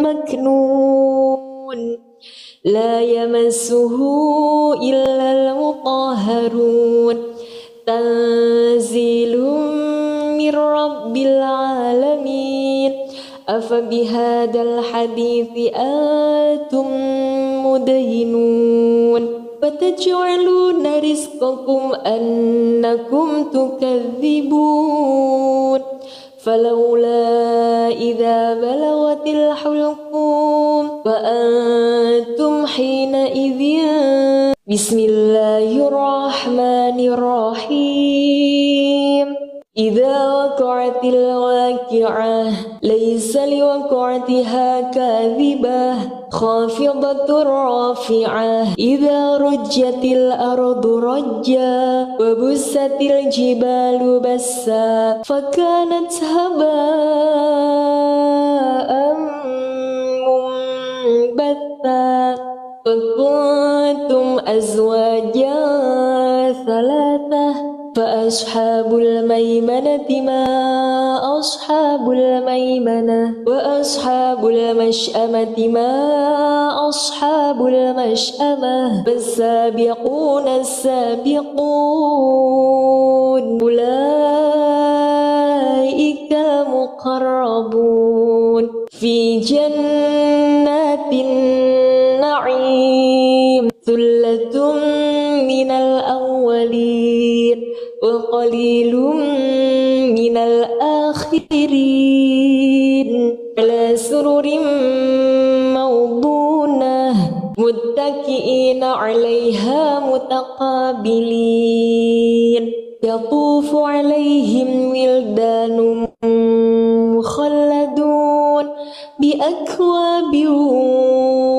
مكنون لا يمسه إلا المطهرون تنزيل من رب العالمين أفبهذا الحديث أنتم مدهنون فتجعلون رزقكم أنكم تكذبون فلولا إذا بلغت الحلقوم وأنتم حينئذ بسم الله الرحمن الرحيم إذا وقعت الواقعة ليس لوقعتها كاذبة خافضة رافعة إذا رجت الأرض رجا وبست الجبال بسا فكانت هباء منبثا وكنتم أزواجا ثلاثة فأصحاب الميمنة ما أصحاب الميمنة وأصحاب المشأمة ما أصحاب المشأمة فالسابقون السابقون أولئك المقربون في جنات النعيم ثلة من الأولين وقليل من الآخرين على سرر موضونة متكئين عليها متقابلين يطوف عليهم ولدان مخلدون بأكواب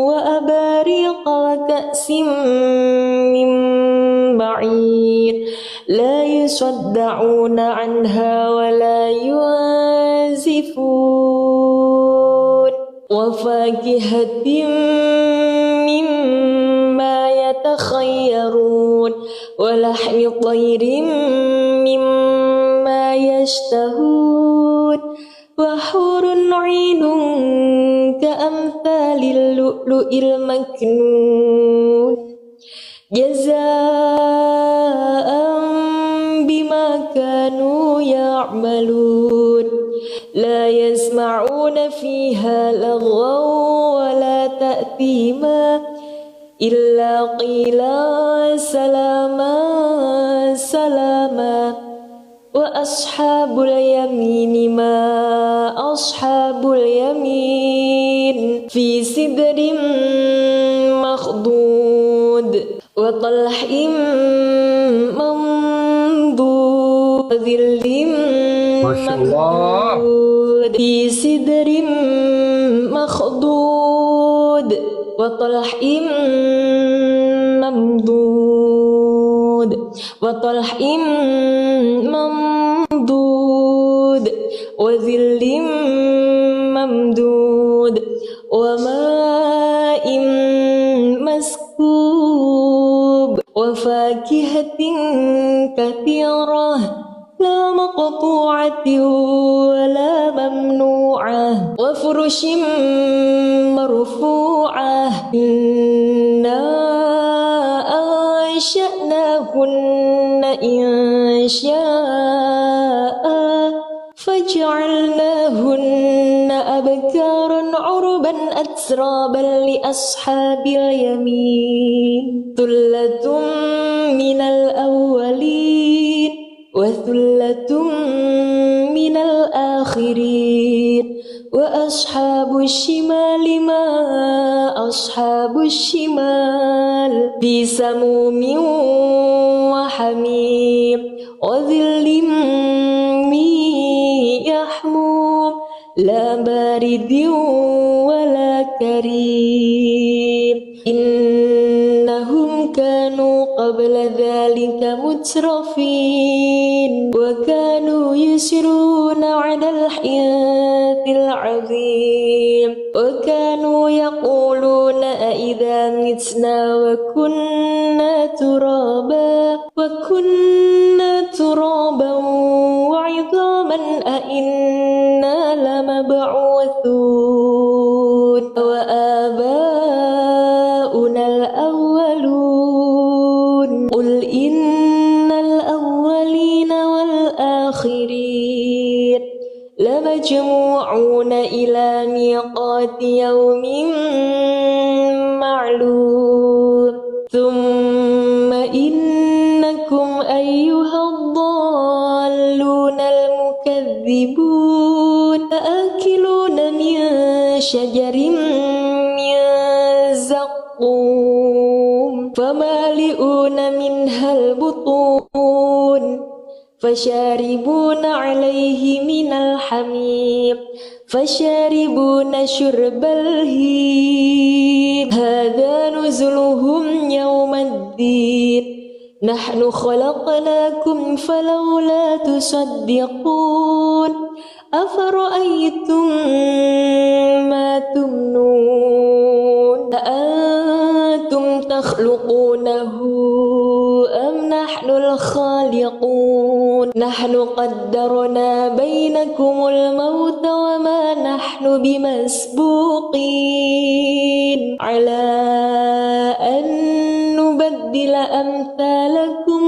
وأباريق وكأس من معين لا يصدعون عنها ولا ينزفون وفاكهة مما يتخيرون ولحم طير مما يشتهون وحور عين كأمثال اللؤلؤ المكنون جزاء بما كانوا يعملون لا يسمعون فيها لغوا ولا تأثيما إلا قيلا سلاما سلاما وأصحاب اليمين ما أصحاب اليمين في سدر مخضود وطلح منضود وظل ممدود في سدر مخضود وطلح ممدود وطلح ممدود وظل ممدود وماء مسكوب وفاكهة كثيرة لا مقطوعة ولا ممنوعة وفرش مرفوعة إنا أنشأناهن إنشاء فجعلناهن أبكارا عربا أترابا لأصحاب اليمين ثلة من الأولين وثلة من الآخرين وأصحاب الشمال ما أصحاب الشمال في سموم وحميم وظل من يحموم لا بارد ولا كريم إنهم كانوا قبل ذلك مترفين وكانوا يسرون على الحياة العظيم وكانوا يقولون أإذا متنا وكنا ترابا وعظاما أإنا لمبعوثون وآباؤنا الأولون قل إن الأولين والآخرين لمجموعون إلى ميقات يوم معلوم ثم إنكم أيها الضالون المكذبون لآكلون من شجر من زقوم فمالئون منها البطون فشاربون عليه من الحميم فشاربون شرب الهيم هذا نزلهم يوم الدين نحن خلقناكم فلولا تصدقون أفرأيتم ما تمنون أأنتم تخلقونه أم نحن الخالقون نحن قدرنا بينكم الموت وما نحن بمسبوقين على أن نبدل أمثالكم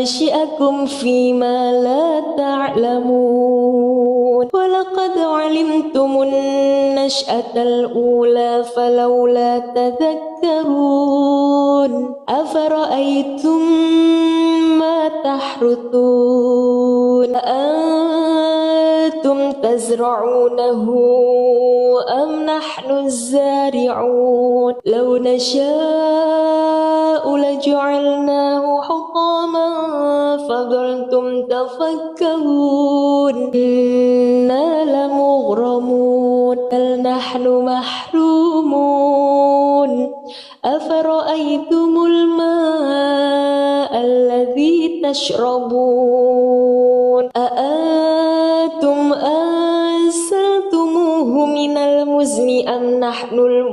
وننشئكم فيما لا تعلمون ولقد علمتم النشأة الأولى فلولا تذكرون أفرأيتم ما تحرثون أأنتم تزرعونه أم نحن الزارعون لو نشاء لجعلناه حطاما فظلتم تفكهون إنا لمغرمون بل نحن محرومون أفرأيتم الماء الذي تشربون أأنتم أنزلتموه من المزن أم نحن المنزلون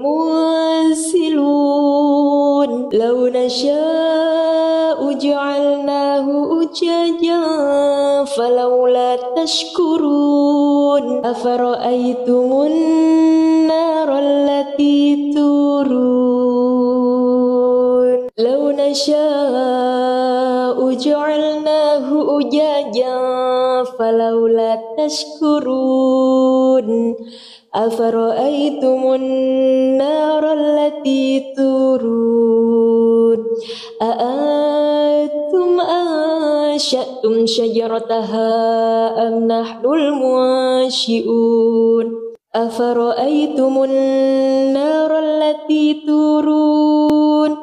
لو نشاء جعلناه أجاجا فلولا تشكرون أفرأيتم النار التي تورون لو نشاء جعلناه أجاجا فلولا تشكرون أفرأيتم النار التي تورون أأنتم أنشأتم شجرتها أم نحن المنشئون أفرأيتم النار التي تورون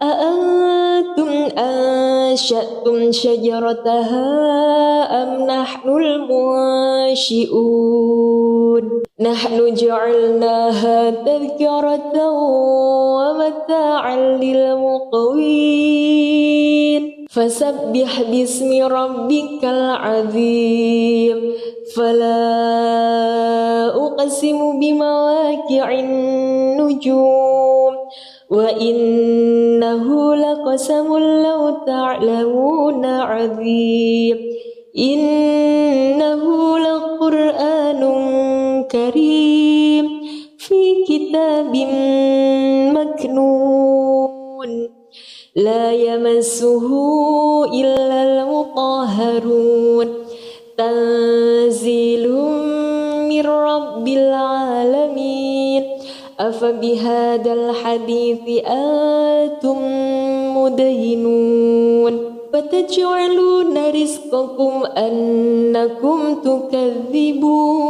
أأنتم أنشأتم شجرتها أم نحن المنشئون نحن جعلناها تذكرة ومتاعا للمقوين فسبح باسم ربك العظيم فلا أقسم بمواقع النجوم وإنه لقسم لو تعلمون عظيم إنه لقرآن كريم في كتاب مكنون لا يمسه إلا المطهرون تنزيل من رب العالمين أفبهذا الحديث أنتم مدهنون فتجعلون رزقكم أنكم تكذبون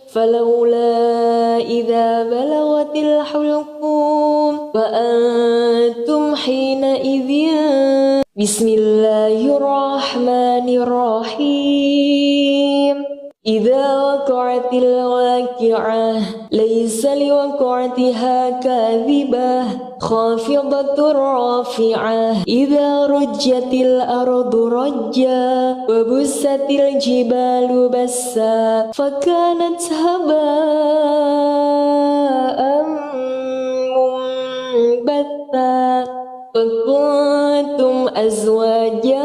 فلولا إذا بلغت الحلقوم وأنتم حينئذ بسم الله الرحمن الرحيم إذا وقعت الواقعة ليس لوقعتها كاذبة خافضة رافعة إذا رجت الأرض رجا وبست الجبال بسا فكانت هباء منبثا وكنتم أزواجا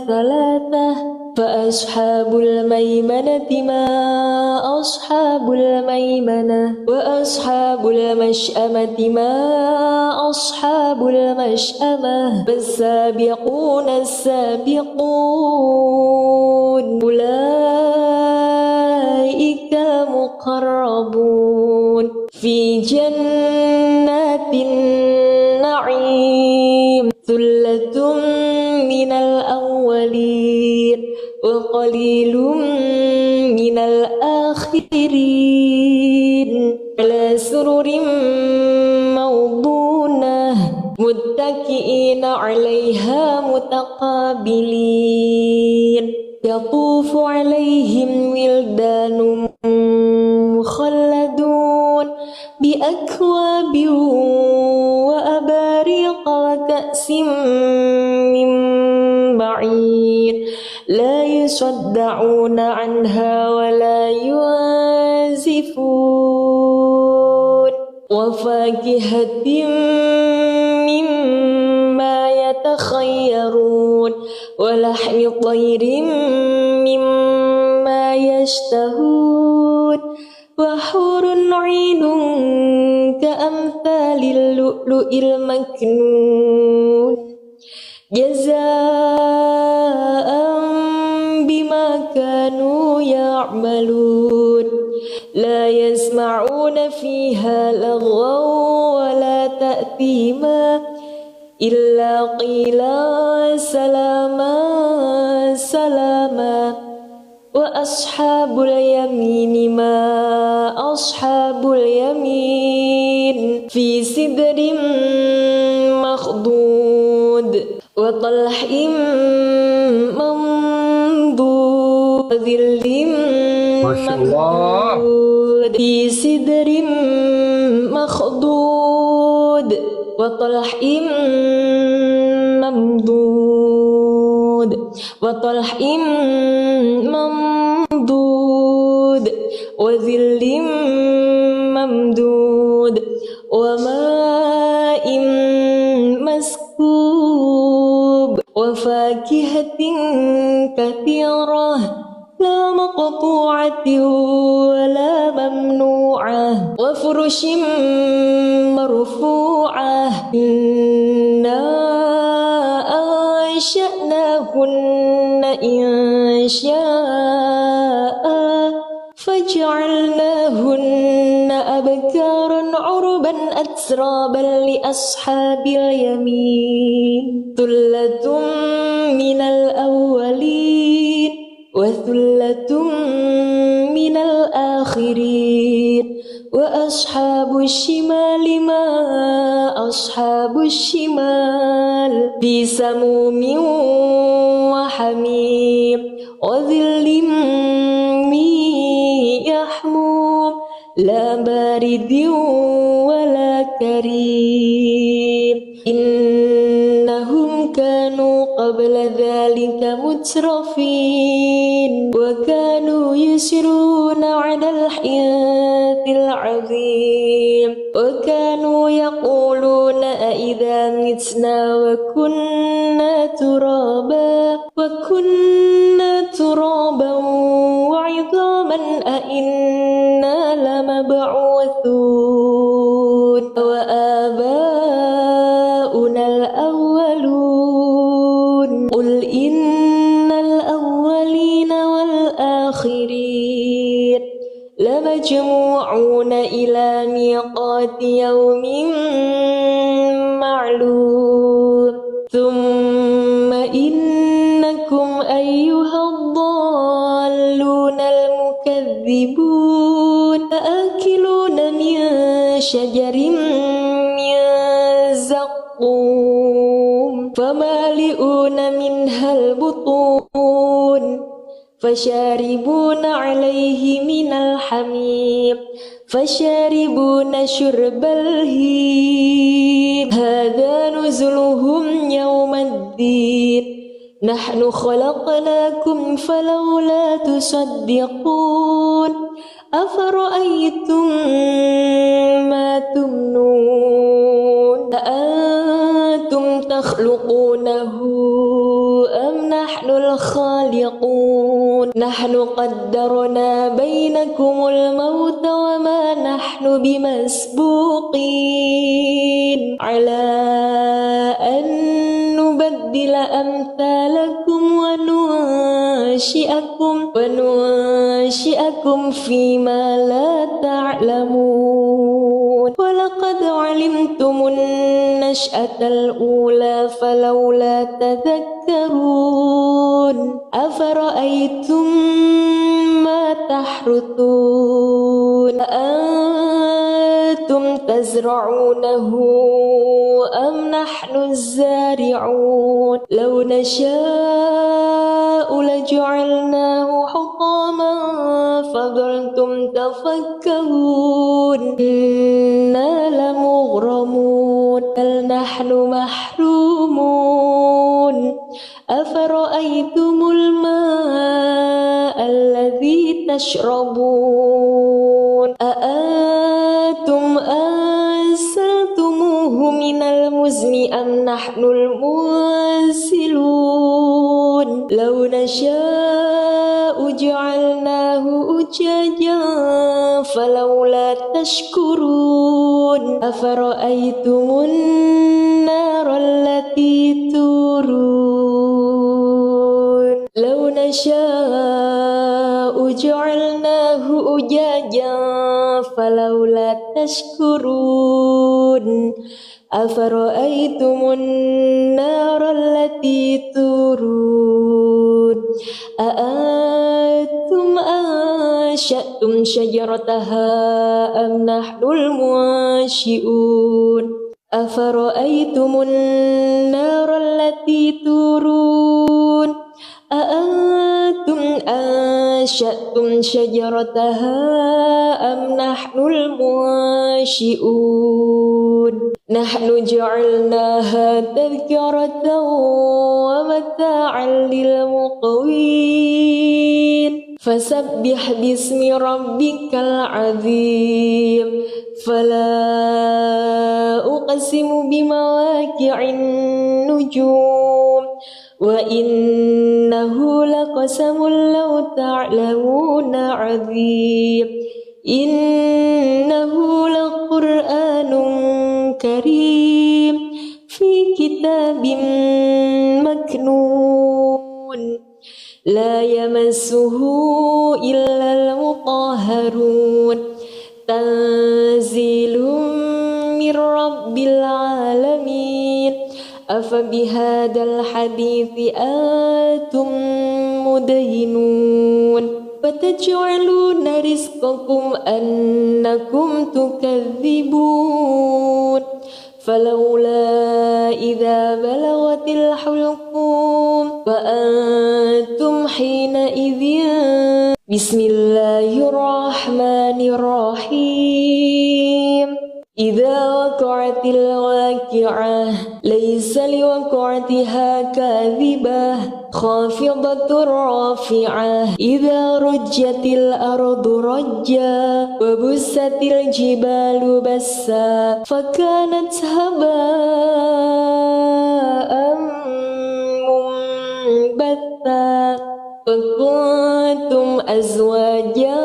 ثلاثة فأصحاب الميمنة ما أصحاب الميمنة وأصحاب المشأمة ما أصحاب المشأمة فالسابقون السابقون أولئك المقربون في جنات النعيم ثلة من الأولين وقليل من الآخرين على سرر موضونة متكئين عليها متقابلين يطوف عليهم ولدان مخلدون بأكواب وأباريق وكأس من معين لا يصدعون عنها ولا ينزفون وفاكهة مما يتخيرون ولحم طير مما يشتهون وحور عين كأمثال اللؤلؤ المكنون جزاء بما كانوا يعملون لا يسمعون فيها لغوا ولا تأثيما إلا قيلا سلاما سلاما وأصحاب اليمين ما أصحاب اليمين في سدر مخضود وطلح منضود وظل ممدود في سدر مخضود وطلح ممدود وطلح ممدود وظل ممدود وماء مسكوب وفاكهة كثيرة لا مقطوعة ولا ممنوعة وفرش مرفوعة إنا أنشأناهن إنشاء فجعلناهن أبكارا عربا أترابا لأصحاب اليمين ثلة من الأولين وثلة من الآخرين وأصحاب الشمال ما أصحاب الشمال في سموم وحميم وظل من يحموم لا بارد ولا كريم إنهم كانوا قبل ذلك مترفين وكانوا يسرون على الحنث العظيم وكانوا يقولون أئذا متنا وكنا ترابا وعظاما أئنا لمبعوثون وآباؤنا الأولون قل إن الأولين والآخرين لمجموعون إلى ميقات يوم معلوم ثم إنكم أيها الضالون المكذبون آكلون من شجر من زقوم فمالئون منها البطون فشاربون عليه من الحميم فشاربون شرب الهيم هذا نزلهم يوم الدين نحن خلقناكم فلولا تصدقون أفرأيتم ما تمنون أأنتم تخلقونه أم نحن الخالقون نحن قدرنا بينكم الموت وما نحن بمسبوقين على أن نبدل أمثالكم وننشئكم فيما لا تعلمون ولقد علمتم النشأة الأولى فلولا تذكرون أفرأيتم ما تحرثون أأنتم تزرعونه أم نحن الزارعون لو نشاء لجعلناه حطاما فظلتم تفكهون إنا لمغرمون بل نحن محرومون أفرأيتم الماء الذي تشربون أأنتم أنزلتموه من المزن أم نحن المنزلون لو نشاء جعلناه أجاجا فلولا تشكرون أفرأيتم النار التي تورون لو نشاء جعلناه أجاجا فلولا تشكرون أفرأيتم النار التي تورون أأنتم أنشأتم شجرتها أم نحن المنشئون أفرأيتم النار التي تورون أأنتم أنشأتم شجرتها أم نحن المنشئون نحن جعلناها تذكرة ومتاعا للمقوين فسبح باسم ربك العظيم فلا أقسم بمواقع النجوم وإنه لقسم لو تعلمون عظيم إنه لقرآن كريم في كتاب مكنون لا يمسه إلا المطهرون تنزيل من رب العالمين أفبهذا الحديث أنتم مدهنون فتجعلون رزقكم أنكم تكذبون فلولا إذا بلغت الحلقوم وأنتم حينئذ بسم الله الرحمن الرحيم إذا وقعت الواقعة ليس لوقعتها كاذبة خافضة رافعة إذا رجت الأرض رجا وبست الجبال بسا فكانت هباء منبثا وكنتم أزواجا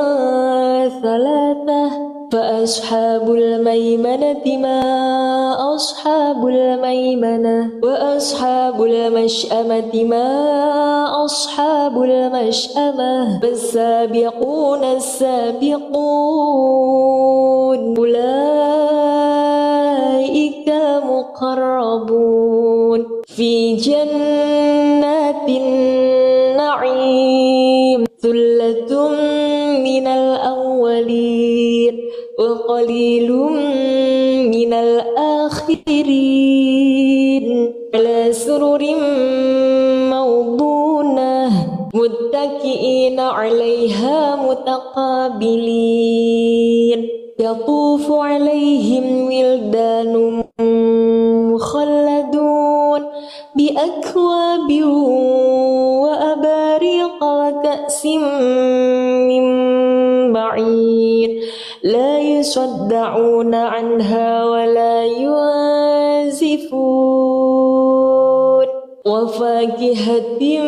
ثلاثة فأصحاب الميمنة ما أصحاب الميمنة وأصحاب المشأمة ما أصحاب المشأمة فالسابقون السابقون أولئك المقربون في جنات النعيم ثلة من الأولين وقليل من الآخرين على سرر موضونة متكئين عليها متقابلين يطوف عليهم ولدان مخلدون بأكواب وأباريق وكأس من معين لا يصدعون عنها ولا ينزفون وفاكهة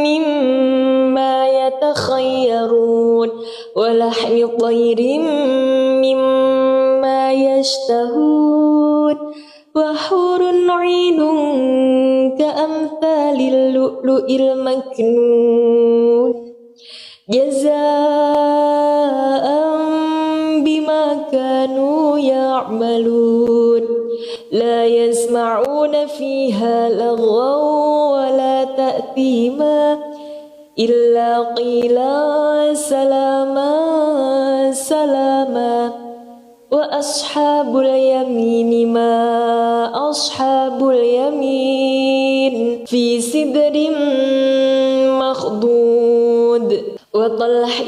مما يتخيرون ولحم طير مما يشتهون وحور عين كأمثال اللؤلؤ المكنون جزاء بما كانوا يعملون لا يسمعون فيها لغوا ولا تأثيما إلا قيلا سلاما سلاما وأصحاب اليمين ما أصحاب اليمين في سدر مخضود وطلح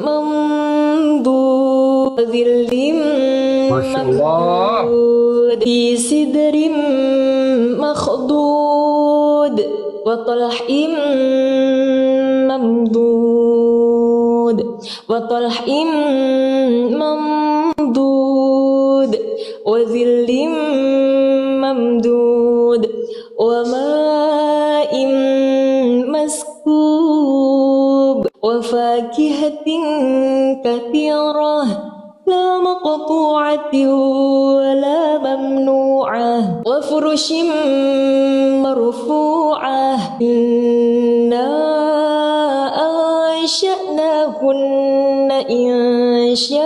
منضود وظل ممدود في سدر مخضود وطلح ممدود وطلح ممدود وظل ممدود وماء مسكوب وفاكهة كثيرة لا مقطوعة ولا ممنوعة وفرش مرفوعة إنا أنشأناهن إنشاء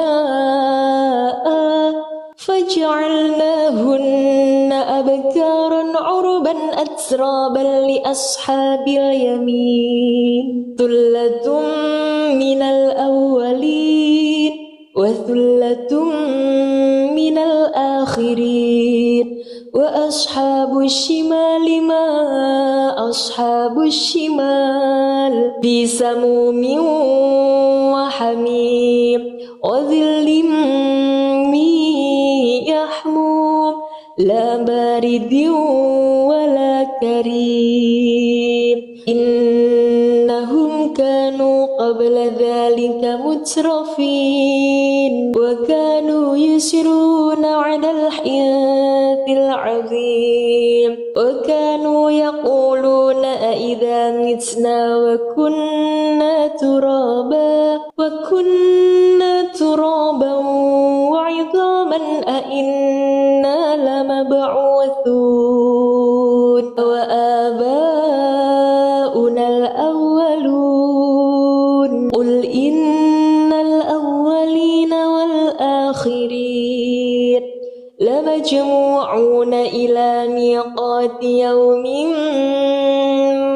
فجعلناهن أبكارا عربا أترابا لأصحاب اليمين ثلة من الأولين وثلة من الآخرين وأصحاب الشمال ما أصحاب الشمال في سموم وحميم وظل من يحموم لا بارد ولا كريم إنهم كانوا قبل ذلك مترفين وكانوا يسرون على الحنث العظيم وكانوا يقولون أئذا متنا وكنا ترابا وعظاما أئنا لمبعوثون وآباؤنا الأولون قل إن الأولين والآخرين لمجموعون إلى ميقات يوم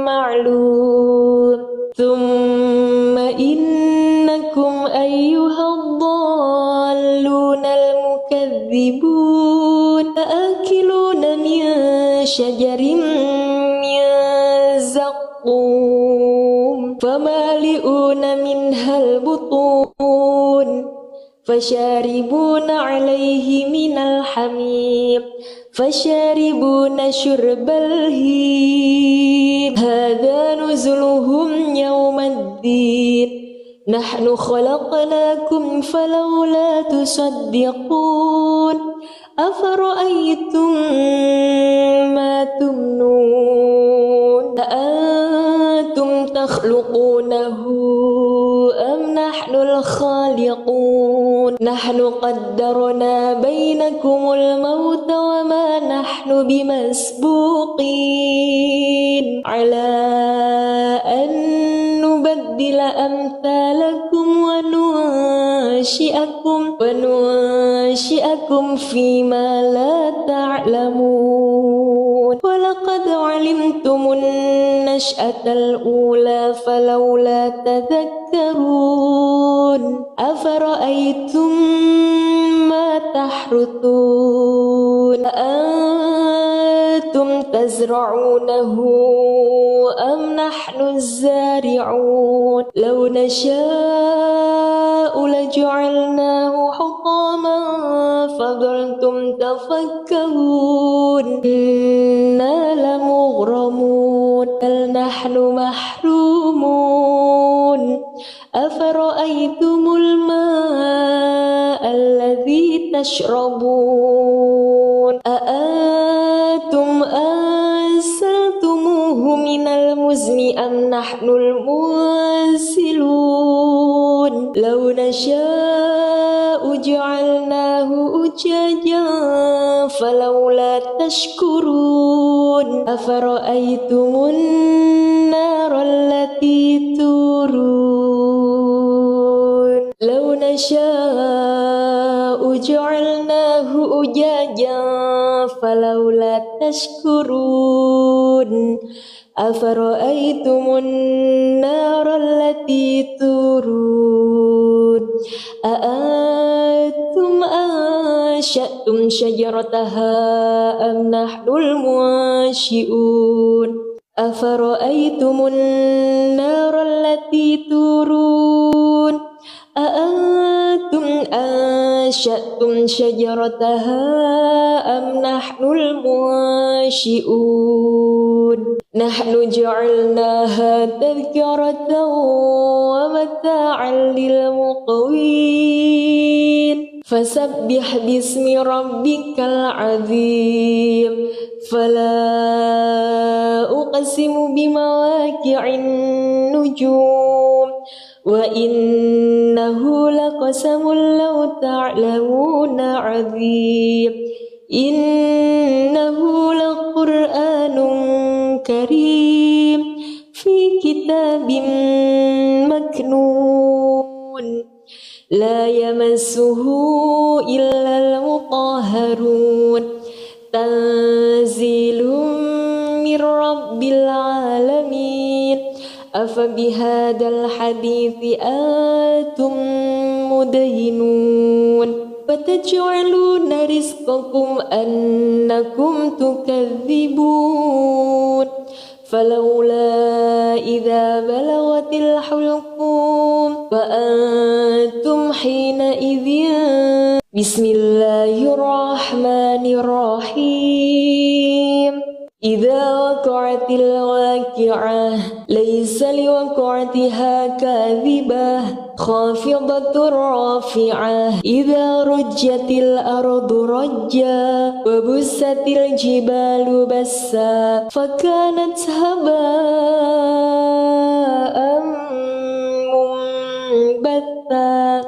معلوم ثم إنكم أيها الضالون المكذبون لآكلون من شجر من زقوم فمالئون منها البطون فشاربون عليه من الحميم فشاربون شرب الهيم هذا نزلهم يوم الدين نحن خلقناكم فلولا تصدقون أفرأيتم ما تمنون أأنتم تخلقونه أم نحن الخالقون نحن قدرنا بينكم الموت وما نحن بمسبوقين على أن نبدل أمثالكم وننشئكم فيما لا تعلمون ولقد علمتم النشأة الأولى فلولا تذكرون أفرأيتم ما تحرثون أأنتم تزرعونه أم نحن الزارعون لو نشاء لجعلناه حطاما فظلتم تفكهون إنا لمغرمون بل نحن محرومون أفرأيتم الماء الذي تشربون أأنتم أنزلتموه من المزن أم نحن المنزلون لو نشاء جعلناه أجاجا فلولا تشكرون أفرأيتم النار التي تورون لو نشاء جعلناه أجاجا فلولا تشكرون أفرأيتم النار التي تورون أأنتم أنشأتم شجرتها أم نحن المنشئون أفرأيتم النار التي تورون أأنتم أنشأتم شجرتها أم نحن المنشئون نحن جعلناها تذكرة ومتاعا للمقوين فسبح باسم ربك العظيم فلا أقسم بمواقع النجوم وإنه لقسم لو تعلمون عظيم إنه لقرآن كريم في كتاب مكنون لا يمسه إلا المطهرون تنزيل من رب العالمين أفبهذا الحديث أنتم مدهنون فتجعلون رزقكم أنكم تكذبون فلولا إذا بلغت الحلقوم وأنتم حينئذ بسم الله الرحمن الرحيم إذا وقعت الواقعة ليس لوقعتها كاذبة خافضة رافعة إذا رجت الأرض رجا وبست الجبال بسا فكانت هباء منبثا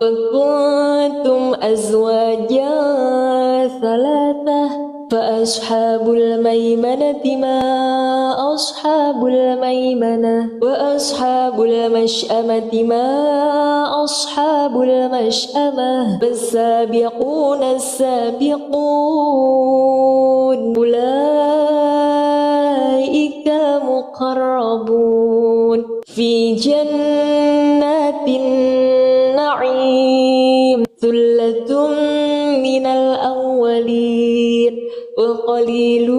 فكنتم أزواجا ثلاثة فأصحاب الميمنة ما أصحاب الميمنة وأصحاب المشأمة ما أصحاب المشأمة فالسابقون السابقون أولئك المقربون في جنات النعيم ثلة من الأولين وقليل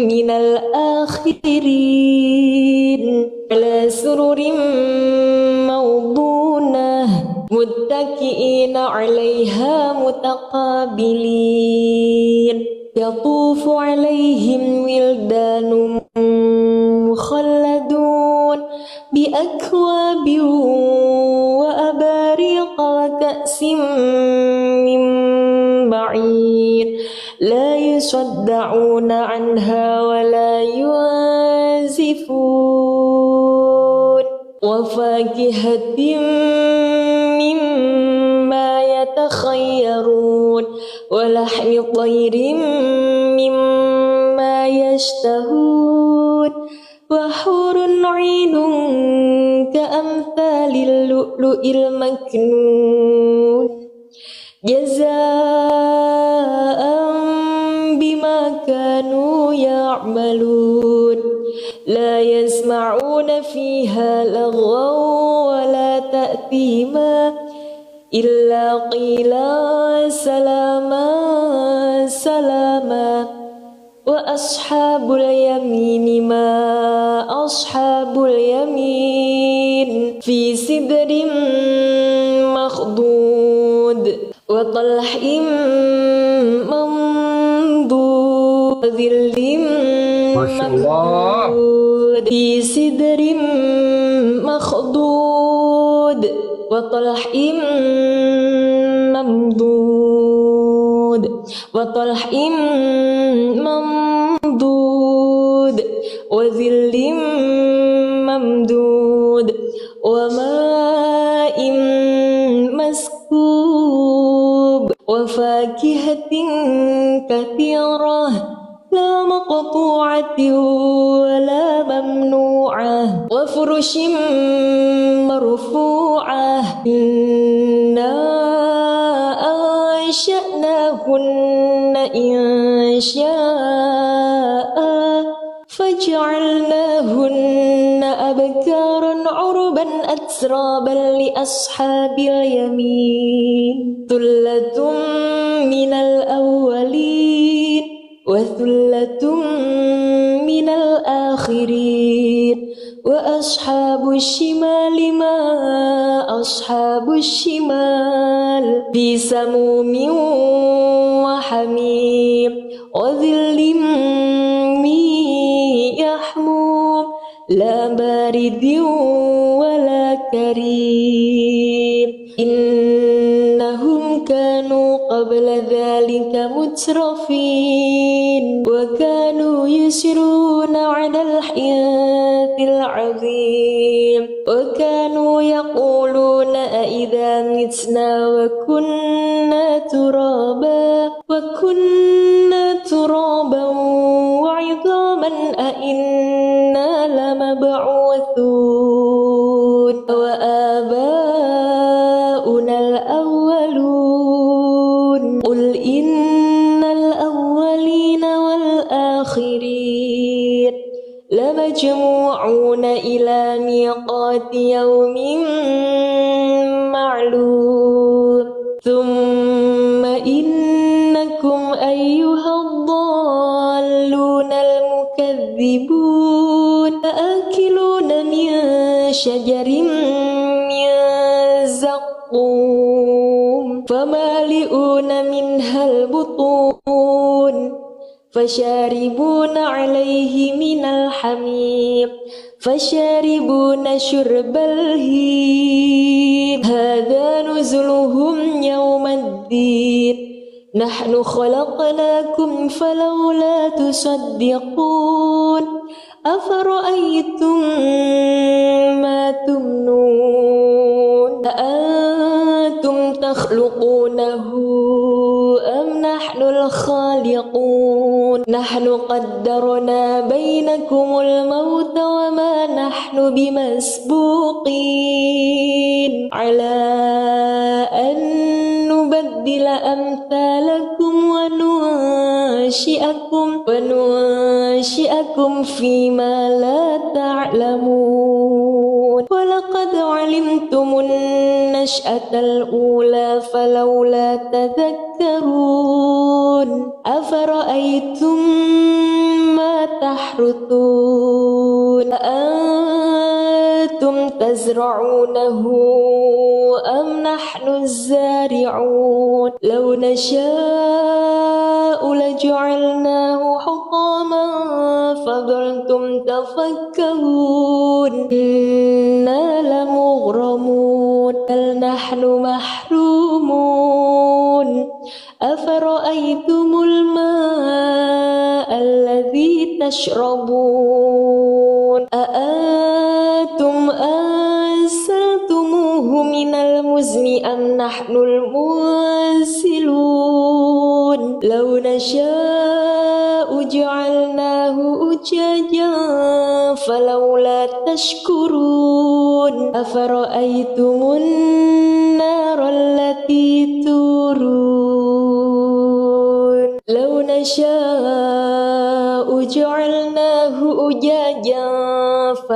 من الآخرين على سرر موضونة متكئين عليها متقابلين يطوف عليهم ولدان مخلدون بأكواب وأباريق وكأس من معين لا يصدعون عنها ولا ينزفون وفاكهة مما يتخيرون ولحم طير مما يشتهون وحور عين كأمثال اللؤلؤ المكنون جزاء بما كانوا يعملون لا يسمعون فيها لغوا ولا تأثيما إلا قيلا سلاما سلاما وأصحاب اليمين ما أصحاب اليمين في سدر مخضود وطلح منضود وظل ممدود في سدر مخضود وطلح ممدود وطلح ممدود وظل ممدود وماء مسكوب وفاكهة كثيرة لا مقطوعة ولا ممنوعة وفرش مرفوعة إنا أنشأناهن إنشاء فجعلناهن أبكارا عربا أترابا لأصحاب اليمين ثلة من الأولين وثلة من الآخرين وأصحاب الشمال ما أصحاب الشمال في سموم وحميم وظل من يحموم لا بارد ولا كريم إنهم كانوا قبل ذلك مترفين وكانوا يسرون على الحياة العظيم وكانوا يقولون أئذا متنا وكنا ترابا وعظاما أئنا لمبعوثون وآباؤنا الأولون قل إن الأولين والآخرين لمجموعون إلى ميقات يوم معلوم ثم إنكم أيها الضالون المكذبون لآكلون من شجر من زقوم فمالئون منها البطون فشاربون عليه من الحميم فشاربون شرب الهيم هذا نزلهم يوم الدين نحن خلقناكم فلولا تصدقون أفرأيتم ما تمنون أأنتم تخلقونه أم نحن الخالقون نحن قدرنا بينكم الموت وما نحن بمسبوقين على أن نبدل أمثالكم وننشئكم فيما لا تعلمون ولقد علمتم النشأة الأولى فلولا تذكرون أفرأيتم ما تحرثون أأنتم تزرعونه أم نحن الزارعون لو نشاء لجعلناه حطاما فظلتم تفكرون إنا لمغرمون بل نحن محرومون أفرأيتم الماء الذي تشربون أأنتم أنزلتموه من المزن أم نحن المنزلون لو نشاء جعلناه أجاجا فلولا تشكرون أفرأيتم النار التي تورون لو نشاء جعلناه أجاجا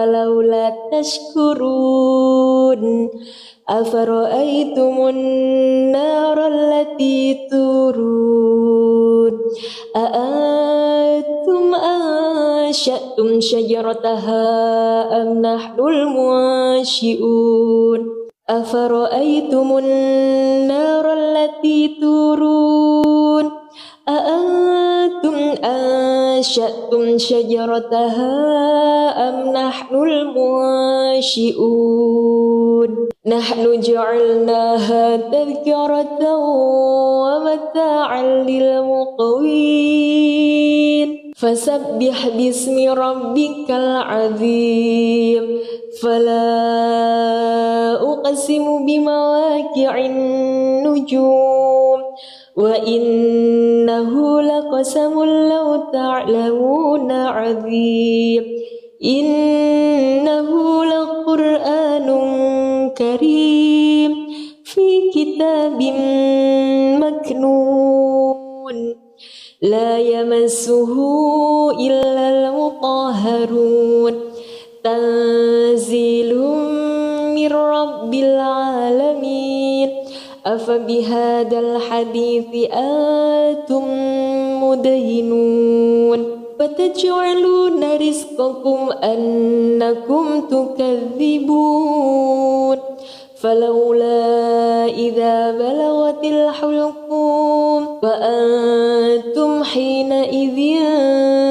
فلولا تشكرون أفرأيتم النار التي تورون أأنتم أنشأتم شجرتها أم نحن المنشئون أفرأيتم النار التي تورون أأنتم أنشأتم شجرتها أم نحن المنشئون نحن جعلناها تذكرة ومتاعا للمقوين فسبح باسم ربك العظيم فلا أقسم بمواقع النجوم وإنه لقسم لو تعلمون عظيم إنه لقرآن كريم في كتاب مكنون لا يمسه إلا المطهرون تنزيل من رب العالمين أفبهذا الحديث أنتم مدهنون فتجعلون رزقكم أنكم تكذبون فلولا إذا بلغت الحلقوم وأنتم حينئذ